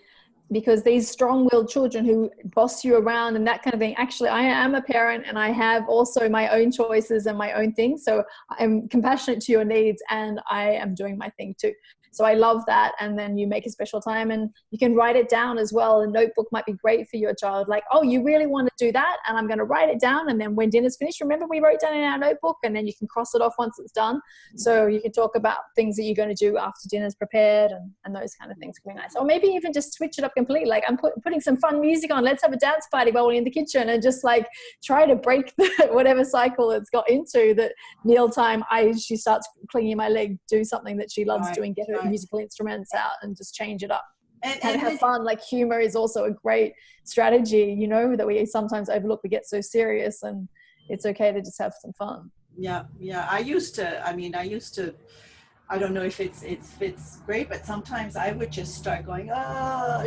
Speaker 2: because these strong-willed children who boss you around and that kind of thing, actually, I am a parent, and I have also my own choices and my own things. So I'm compassionate to your needs, and I am doing my thing too. So I love that. And then you make a special time and you can write it down as well. A notebook might be great for your child. Like, oh, you really want to do that? And I'm going to write it down. And then when dinner's finished, remember we wrote down in our notebook, and then you can cross it off once it's done. So you can talk about things that you're going to do after dinner's prepared, and those kind of things can be nice. Or maybe even just switch it up completely. Like, I'm putting some fun music on. Let's have a dance party while we're in the kitchen, and just like try to break whatever cycle it's got into. That mealtime, she starts clinging my leg, do something that she loves doing, get her musical instruments out and just change it up. And have fun. Like, humor is also a great strategy, you know, that we sometimes overlook. We get so serious, and it's okay to just have some fun.
Speaker 1: Yeah. I used to, I don't know if it's great, but sometimes I would just start going,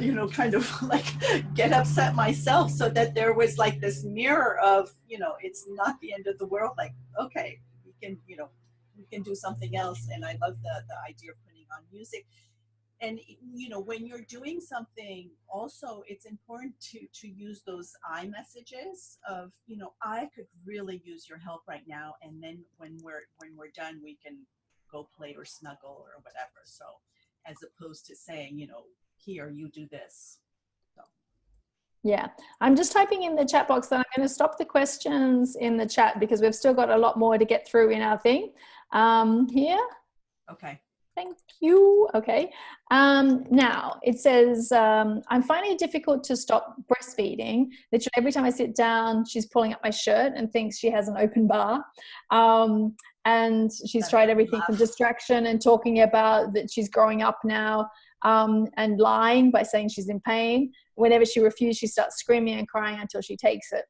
Speaker 1: you know, kind of like get upset myself, so that there was like this mirror of, you know, it's not the end of the world. Like, okay, we can do something else. And I love the idea of putting on music. And, you know, when you're doing something also, it's important to use those iMessages of, you know, I could really use your help right now. And then when we're done, we can go play or snuggle or whatever. So as opposed to saying, you know, here, you do this. So.
Speaker 2: Yeah, I'm just typing in the chat box that I'm going to stop the questions in the chat because we've still got a lot more to get through in our thing here.
Speaker 1: Okay.
Speaker 2: Thank you. Okay. Now it says, I'm finding it difficult to stop breastfeeding. Literally every time I sit down, she's pulling up my shirt and thinks she has an open bar. And she's tried everything from distraction and talking about that she's growing up now, and lying by saying she's in pain. Whenever she refuses, she starts screaming and crying until she takes it.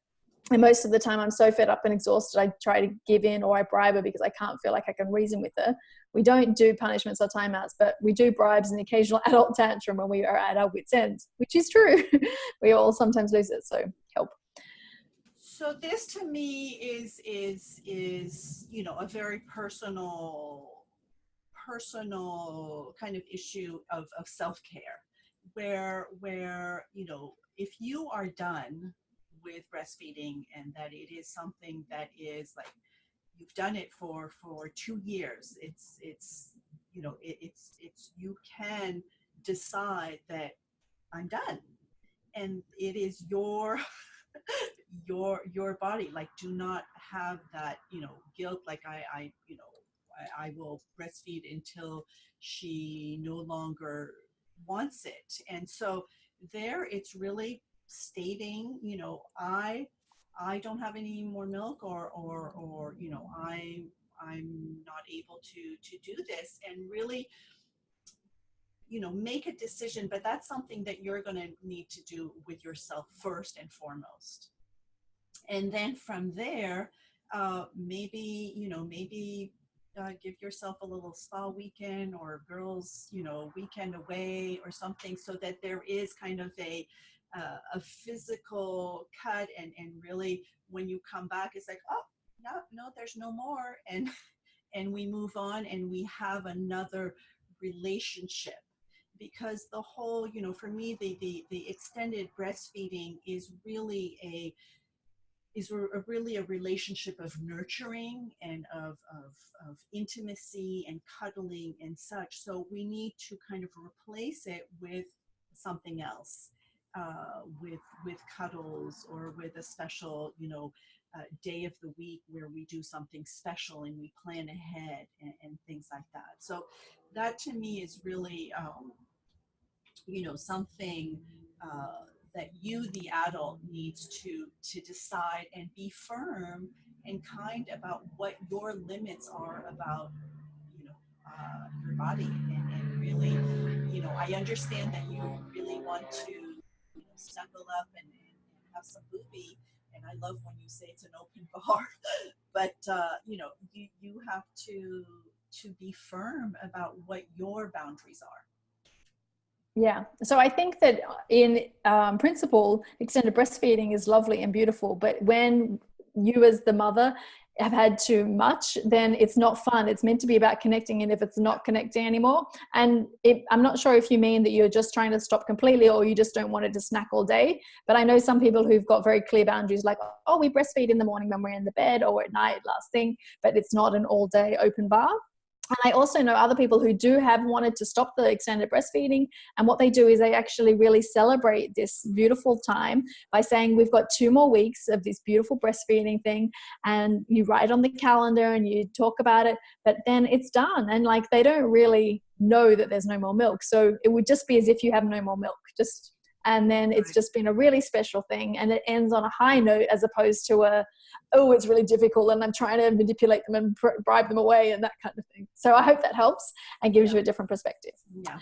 Speaker 2: And most of the time I'm so fed up and exhausted, I try to give in, or I bribe her because I can't feel like I can reason with her. We don't do punishments or timeouts, but we do bribes and the occasional adult tantrum when we are at our wits' ends, which is true. We all sometimes lose it, so help.
Speaker 1: So this to me is you know, a very personal kind of issue of self-care, where you know, if you are done with breastfeeding and that it is something that is like you've done it for 2 years, it's you know, it's you can decide that I'm done, and it is your your body. Like, do not have that, you know, guilt, like I you know, I will breastfeed until she no longer wants it. And so there it's really stating, you know, I don't have any more milk, or you know, I'm not able to do this, and really, you know, make a decision. But that's something that you're going to need to do with yourself first and foremost. And then from there, maybe, you know, give yourself a little spa weekend or girls, you know, weekend away or something, so that there is kind of a physical cut, and really when you come back, it's like, oh, no, there's no more. And we move on, and we have another relationship. Because the whole, you know, for me, the extended breastfeeding is really really a relationship of nurturing and of intimacy and cuddling and such. So we need to kind of replace it with something else, with cuddles, or with a special, you know, day of the week where we do something special and we plan ahead, and things like that. So that to me is really, you know, something that you, the adult, needs to decide and be firm and kind about what your limits are about, you know, your body. And really, you know, I understand that you really want to, you know, snuggle up and have some booby. And I love when you say it's an open bar, but you know, you have to be firm about what your boundaries are.
Speaker 2: Yeah. So I think that in principle, extended breastfeeding is lovely and beautiful. But when you as the mother have had too much, then it's not fun. It's meant to be about connecting. And if it's not connecting anymore, and I'm not sure if you mean that you're just trying to stop completely, or you just don't want it to snack all day. But I know some people who've got very clear boundaries, like, oh, we breastfeed in the morning when we're in the bed, or at night, last thing, but it's not an all day open bar. And I also know other people who do have wanted to stop the extended breastfeeding. And what they do is they actually really celebrate this beautiful time by saying, we've got 2 more weeks of this beautiful breastfeeding thing. And you write on the calendar and you talk about it, but then it's done. And like, they don't really know that there's no more milk. So it would just be as if you have no more milk, and then it's just been a really special thing. And it ends on a high note, as opposed to oh, it's really difficult and I'm trying to manipulate them and bribe them away and that kind of thing. So I hope that helps and gives you a different perspective.
Speaker 1: Yeah.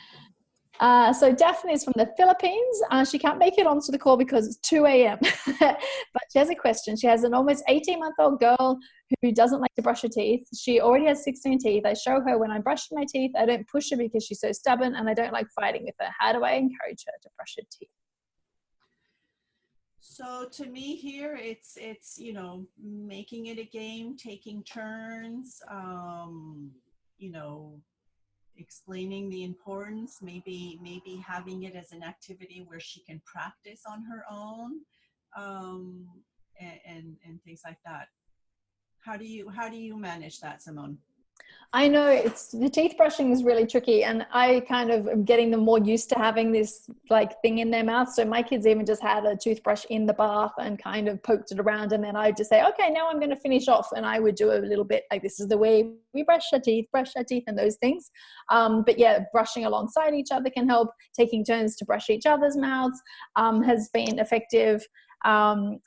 Speaker 2: So Daphne is from the Philippines. She can't make it onto the call because it's 2 a.m. But she has a question. She has an almost 18-month-old girl who doesn't like to brush her teeth. She already has 16 teeth. I show her when I'm brushing my teeth. I don't push her because she's so stubborn, and I don't like fighting with her. How do I encourage her to brush her teeth?
Speaker 1: So to me here, it's you know, making it a game, taking turns, you know, explaining the importance, maybe having it as an activity where she can practice on her own, and things like that. How do you manage that, Simone?
Speaker 2: I know the teeth brushing is really tricky, and I kind of am getting them more used to having this like thing in their mouth. So my kids even just had a toothbrush in the bath and kind of poked it around, and then I just say, okay, now I'm going to finish off, and I would do a little bit like, this is the way we brush our teeth, and those things. But yeah, brushing alongside each other can help. Taking turns to brush each other's mouths has been effective, and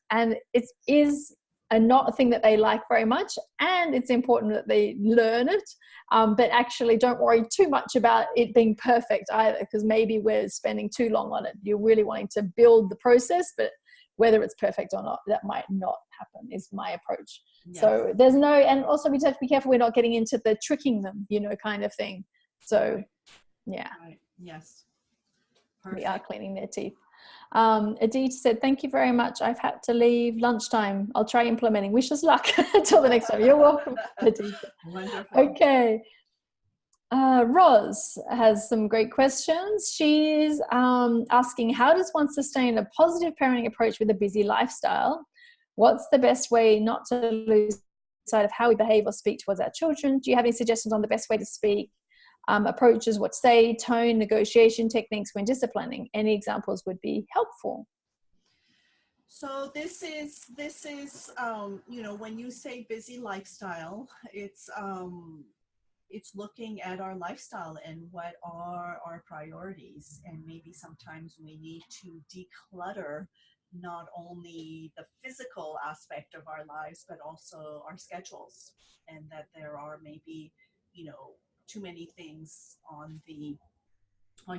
Speaker 2: it is not a thing that they like very much, and it's important that they learn it, but actually don't worry too much about it being perfect either, because maybe we're spending too long on it. You're really wanting to build the process, but whether it's perfect or not, that might not happen, is my approach. Yes. So there's no, and also we have to be careful we're not getting into the tricking them, you know, kind of thing. So yeah.
Speaker 1: Right. Yes. Perfect.
Speaker 2: We are cleaning their teeth. Aditi said, thank you very much. I've had to leave lunchtime. I'll try implementing. Wish us luck until the next time. You're welcome, Aditi.
Speaker 1: Wonderful.
Speaker 2: Okay. Roz has some great questions. She's asking, how does one sustain a positive parenting approach with a busy lifestyle? What's the best way not to lose sight of how we behave or speak towards our children? Do you have any suggestions on the best way to speak? Approaches, what to say, tone, negotiation techniques when disciplining? Any examples would be helpful.
Speaker 1: So this is you know, when you say busy lifestyle, it's looking at our lifestyle and what are our priorities, and maybe sometimes we need to declutter not only the physical aspect of our lives, but also our schedules, and that there are maybe, you know, too many things on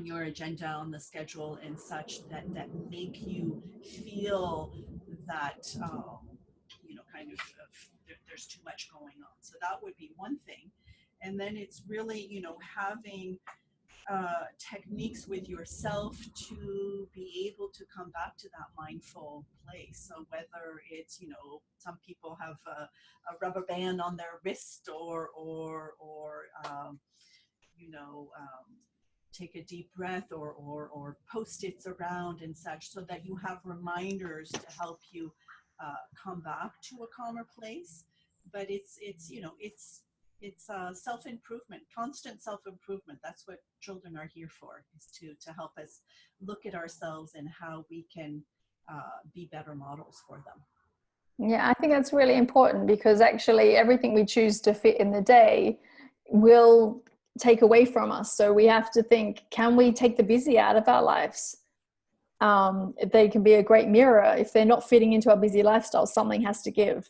Speaker 1: your agenda, on the schedule and such, that make you feel that you know, kind of there's too much going on. So that would be one thing. And then it's really, you know, having techniques with yourself to be able to come back to that mindful place. So whether it's, you know, some people have a rubber band on their wrist, or you know, take a deep breath, or post-its around and such, so that you have reminders to help you come back to a calmer place. But it's you know, it's self-improvement, constant self-improvement. That's what children are here for, is to help us look at ourselves and how we can be better models for them.
Speaker 2: Yeah, I think that's really important, because actually everything we choose to fit in the day will take away from us. So we have to think, can we take the busy out of our lives? They can be a great mirror. If they're not fitting into our busy lifestyle, something has to give.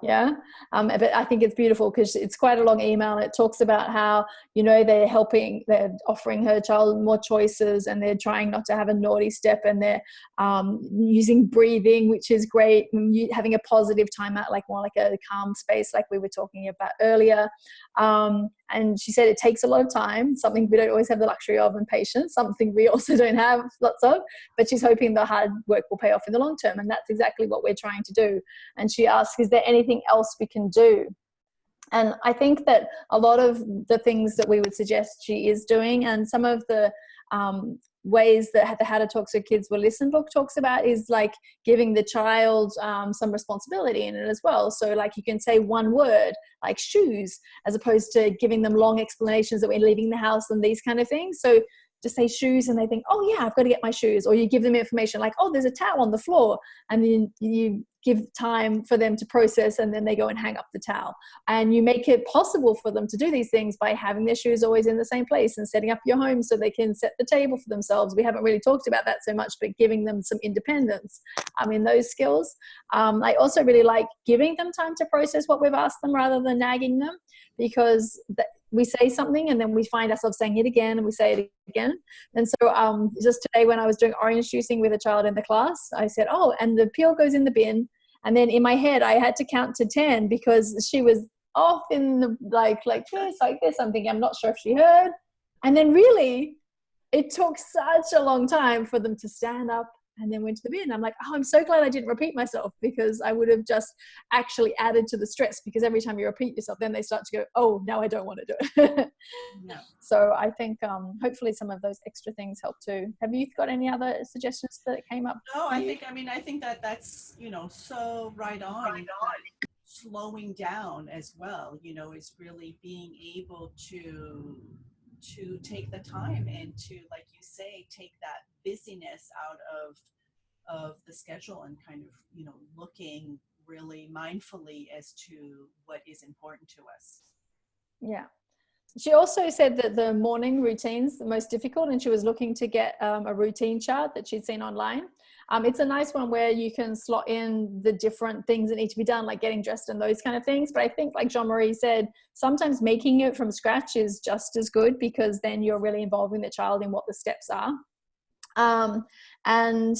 Speaker 2: Yeah. But I think it's beautiful, because it's quite a long email. It talks about how, you know, they're offering her child more choices, and they're trying not to have a naughty step, and they're using breathing, which is great, and having a positive timeout, like more like a calm space, like we were talking about earlier. And she said it takes a lot of time, something we don't always have the luxury of, and patience, something we also don't have lots of, but she's hoping the hard work will pay off in the long term. And that's exactly what we're trying to do. And she asks, is there anything else we can do? And I think that a lot of the things that we would suggest she is doing, and some of the ways that the How to Talk to Kids Will Listen book talks about is like giving the child some responsibility in it as well. So like you can say one word like shoes, as opposed to giving them long explanations that we're leaving the house and these kind of things. So just say shoes and they think, oh yeah, I've got to get my shoes. Or you give them information like, oh, there's a towel on the floor. And then you give time for them to process, and then they go and hang up the towel. And you make it possible for them to do these things by having their shoes always in the same place and setting up your home so they can set the table for themselves. We haven't really talked about that so much, but giving them some independence in those skills. I also really like giving them time to process what we've asked them rather than nagging them, because we say something and then we find ourselves saying it again and we say it again. And so just today when I was doing orange juicing with a child in the class, I said, oh, and the peel goes in the bin. And then in my head, I had to count to 10 because she was off in the like this. I'm thinking, I'm not sure if she heard. And then really, it took such a long time for them to stand up and then went to the bin. I'm like, oh, I'm so glad I didn't repeat myself, because I would have just actually added to the stress, because every time you repeat yourself, then they start to go, oh, now I don't want to do it.
Speaker 1: No.
Speaker 2: So I think hopefully some of those extra things help too. Have you got any other suggestions that came up?
Speaker 1: No, I think that that's, so right on. Slowing down as well, is really being able to take the time and to, like you say, take that busyness out of the schedule and kind of, looking really mindfully as to what is important to us.
Speaker 2: Yeah. She also said that the morning routine's the most difficult, and she was looking to get a routine chart that she'd seen online. It's a nice one where you can slot in the different things that need to be done, like getting dressed and those kind of things. But I think, like Jeanne-Marie said, sometimes making it from scratch is just as good, because then you're really involving the child in what the steps are. And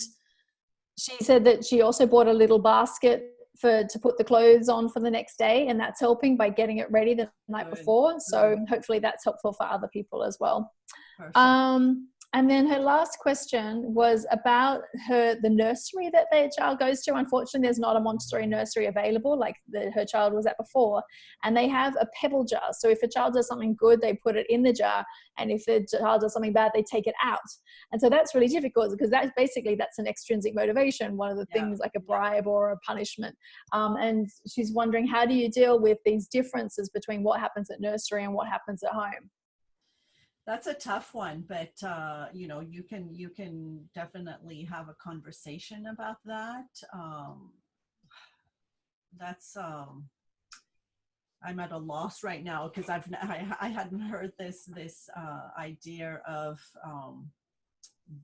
Speaker 2: she said that she also bought a little basket to put the clothes on for the next day, and that's helping by getting it ready the night before. So hopefully that's helpful for other people as well. Perfect. And then her last question was about the nursery that their child goes to. Unfortunately, there's not a Montessori nursery available like her child was at before. And they have a pebble jar. So if a child does something good, they put it in the jar. And if the child does something bad, they take it out. And so that's really difficult, because that's an extrinsic motivation, one of the things like a bribe or a punishment. And she's wondering, how do you deal with these differences between what happens at nursery and what happens at home?
Speaker 1: That's a tough one, but you can definitely have a conversation about that. I'm at a loss right now, because I hadn't heard this idea of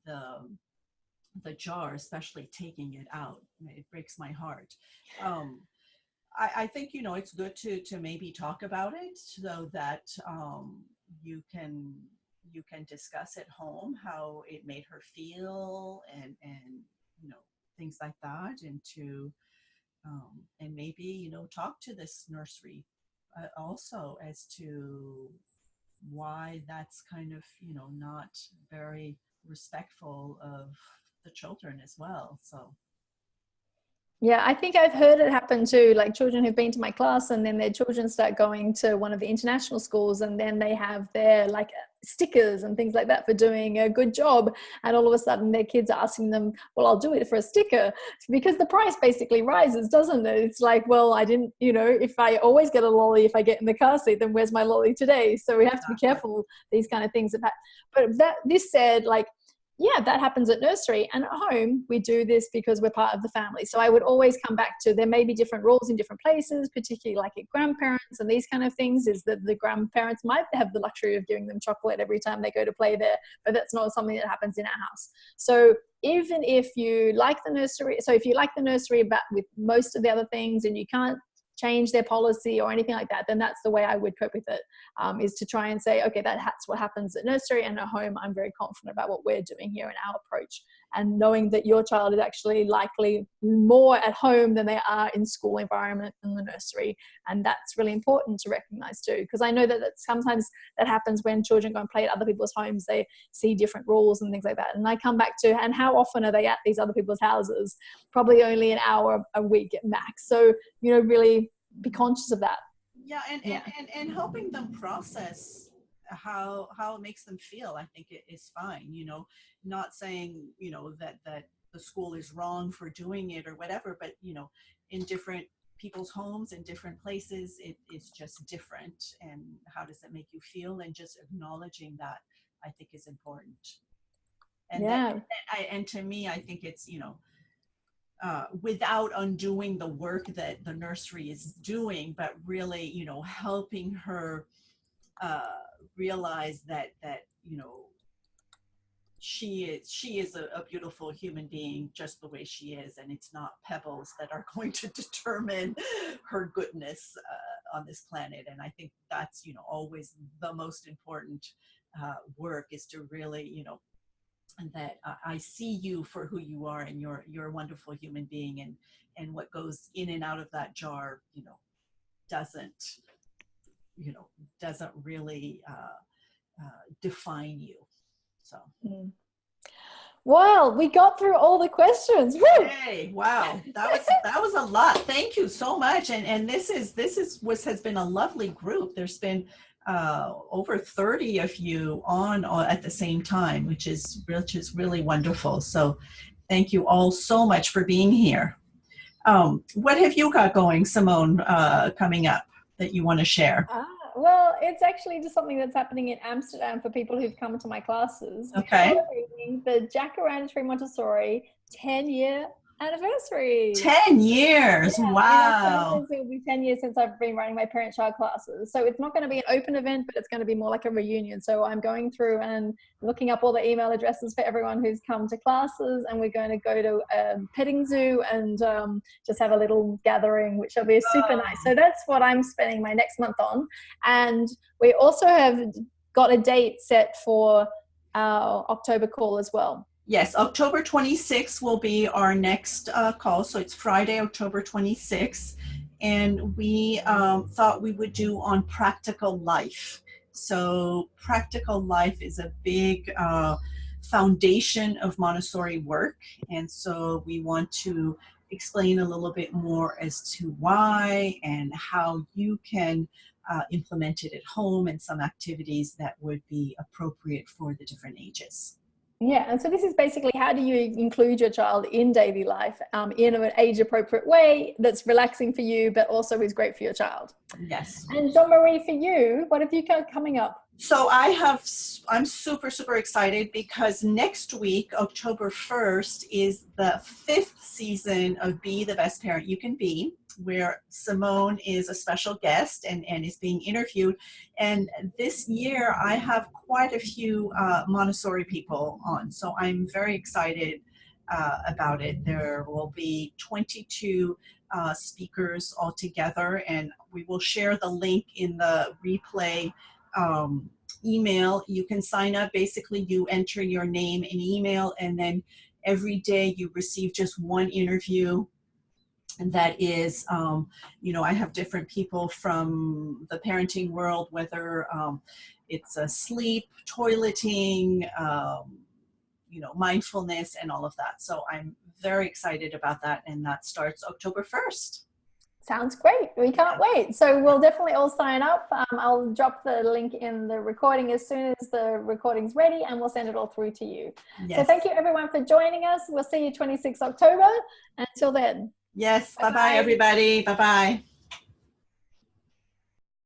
Speaker 1: the jar, especially taking it out. It breaks my heart. I think it's good to maybe talk about it, so that you can discuss at home how it made her feel, and things like that, and to and maybe talk to this nursery also as to why that's kind of not very respectful of the children as well. So
Speaker 2: yeah, I think I've heard it happen too, like children who've been to my class, and then their children start going to one of the international schools, and then they have their like stickers and things like that for doing a good job. And all of a sudden their kids are asking them, well, I'll do it for a sticker, because the price basically rises, doesn't it? It's like, well, I didn't, if I always get a lolly if I get in the car seat, then where's my lolly today? So we have to be careful, these kind of things. But this said, like, yeah, that happens at nursery, and at home we do this because we're part of the family. So I would always come back to, there may be different rules in different places, particularly like at grandparents and these kind of things, is that the grandparents might have the luxury of giving them chocolate every time they go to play there, but that's not something that happens in our house. So even if you like the nursery, but with most of the other things, and you can't change their policy or anything like that, then that's the way I would cope with it, is to try and say, okay, that's what happens at nursery, and at home I'm very confident about what we're doing here and our approach, and knowing that your child is actually likely more at home than they are in school environment and the nursery. And that's really important to recognize too, because I know that sometimes that happens when children go and play at other people's homes. They see different rules and things like that, and I come back to, and how often are they at these other people's houses? Probably only an hour a week at max. So really be conscious of that.
Speaker 1: And helping them process how it makes them feel, I think it is fine. Not saying, that the school is wrong for doing it or whatever, but in different people's homes in different places, it is just different. And how does it make you feel? And just acknowledging that, I think, is important. And
Speaker 2: Yeah.
Speaker 1: and to me, I think it's, without undoing the work that the nursery is doing, but really, helping her realize that she is a beautiful human being just the way she is, and it's not pebbles that are going to determine her goodness on this planet. And I think that's always the most important work, is to really and that I see you for who you are, and you're a wonderful human being, and what goes in and out of that jar doesn't doesn't really define you. So.
Speaker 2: Well, we got through all the questions. Woo!
Speaker 1: Hey, wow, that was a lot. Thank you so much. And this has been a lovely group. There's been over 30 of you on at the same time, which is really wonderful. So thank you all so much for being here. What have you got going, Simone, coming up that you want to share?
Speaker 2: Well, it's actually just something that's happening in Amsterdam for people who've come to my classes.
Speaker 1: Okay.
Speaker 2: The Jacaranda Tree Montessori 10-year anniversary.
Speaker 1: 10 years. Yeah, wow.
Speaker 2: It will be 10 years since I've been running my parent-child classes. So it's not going to be an open event, but it's going to be more like a reunion. So I'm going through and looking up all the email addresses for everyone who's come to classes, and we're going to go to a petting zoo and just have a little gathering, which will be super nice. So that's what I'm spending my next month on. And we also have got a date set for our October call as well.
Speaker 1: Yes, October 26th will be our next call. So it's Friday, October 26th. And we thought we would do on practical life. So practical life is a big foundation of Montessori work. And so we want to explain a little bit more as to why and how you can implement it at home, and some activities that would be appropriate for the different ages.
Speaker 2: Yeah, and so this is basically, how do you include your child in daily life in an age-appropriate way that's relaxing for you, but also is great for your child?
Speaker 1: Yes.
Speaker 2: And Jeanne-Marie, for you, what have you got coming up?
Speaker 1: So I'm super, super excited, because next week, October 1st, is the 5th season of Be the Best Parent You Can Be, where Simone is a special guest and is being interviewed. And this year I have quite a few Montessori people on. So I'm very excited about it. There will be 22 speakers altogether, and we will share the link in the replay email. You can sign up. Basically, you enter your name and email, and then every day you receive just one interview. And that is, I have different people from the parenting world, whether it's sleep, toileting, mindfulness, and all of that. So I'm very excited about that. And that starts October 1st.
Speaker 2: Sounds great. We can't wait. So we'll definitely all sign up. I'll drop the link in the recording as soon as the recording's ready, and we'll send it all through to you. Yes. So thank you everyone for joining us. We'll see you 26 October. Until then.
Speaker 1: Yes. Bye-bye, everybody. Bye-bye.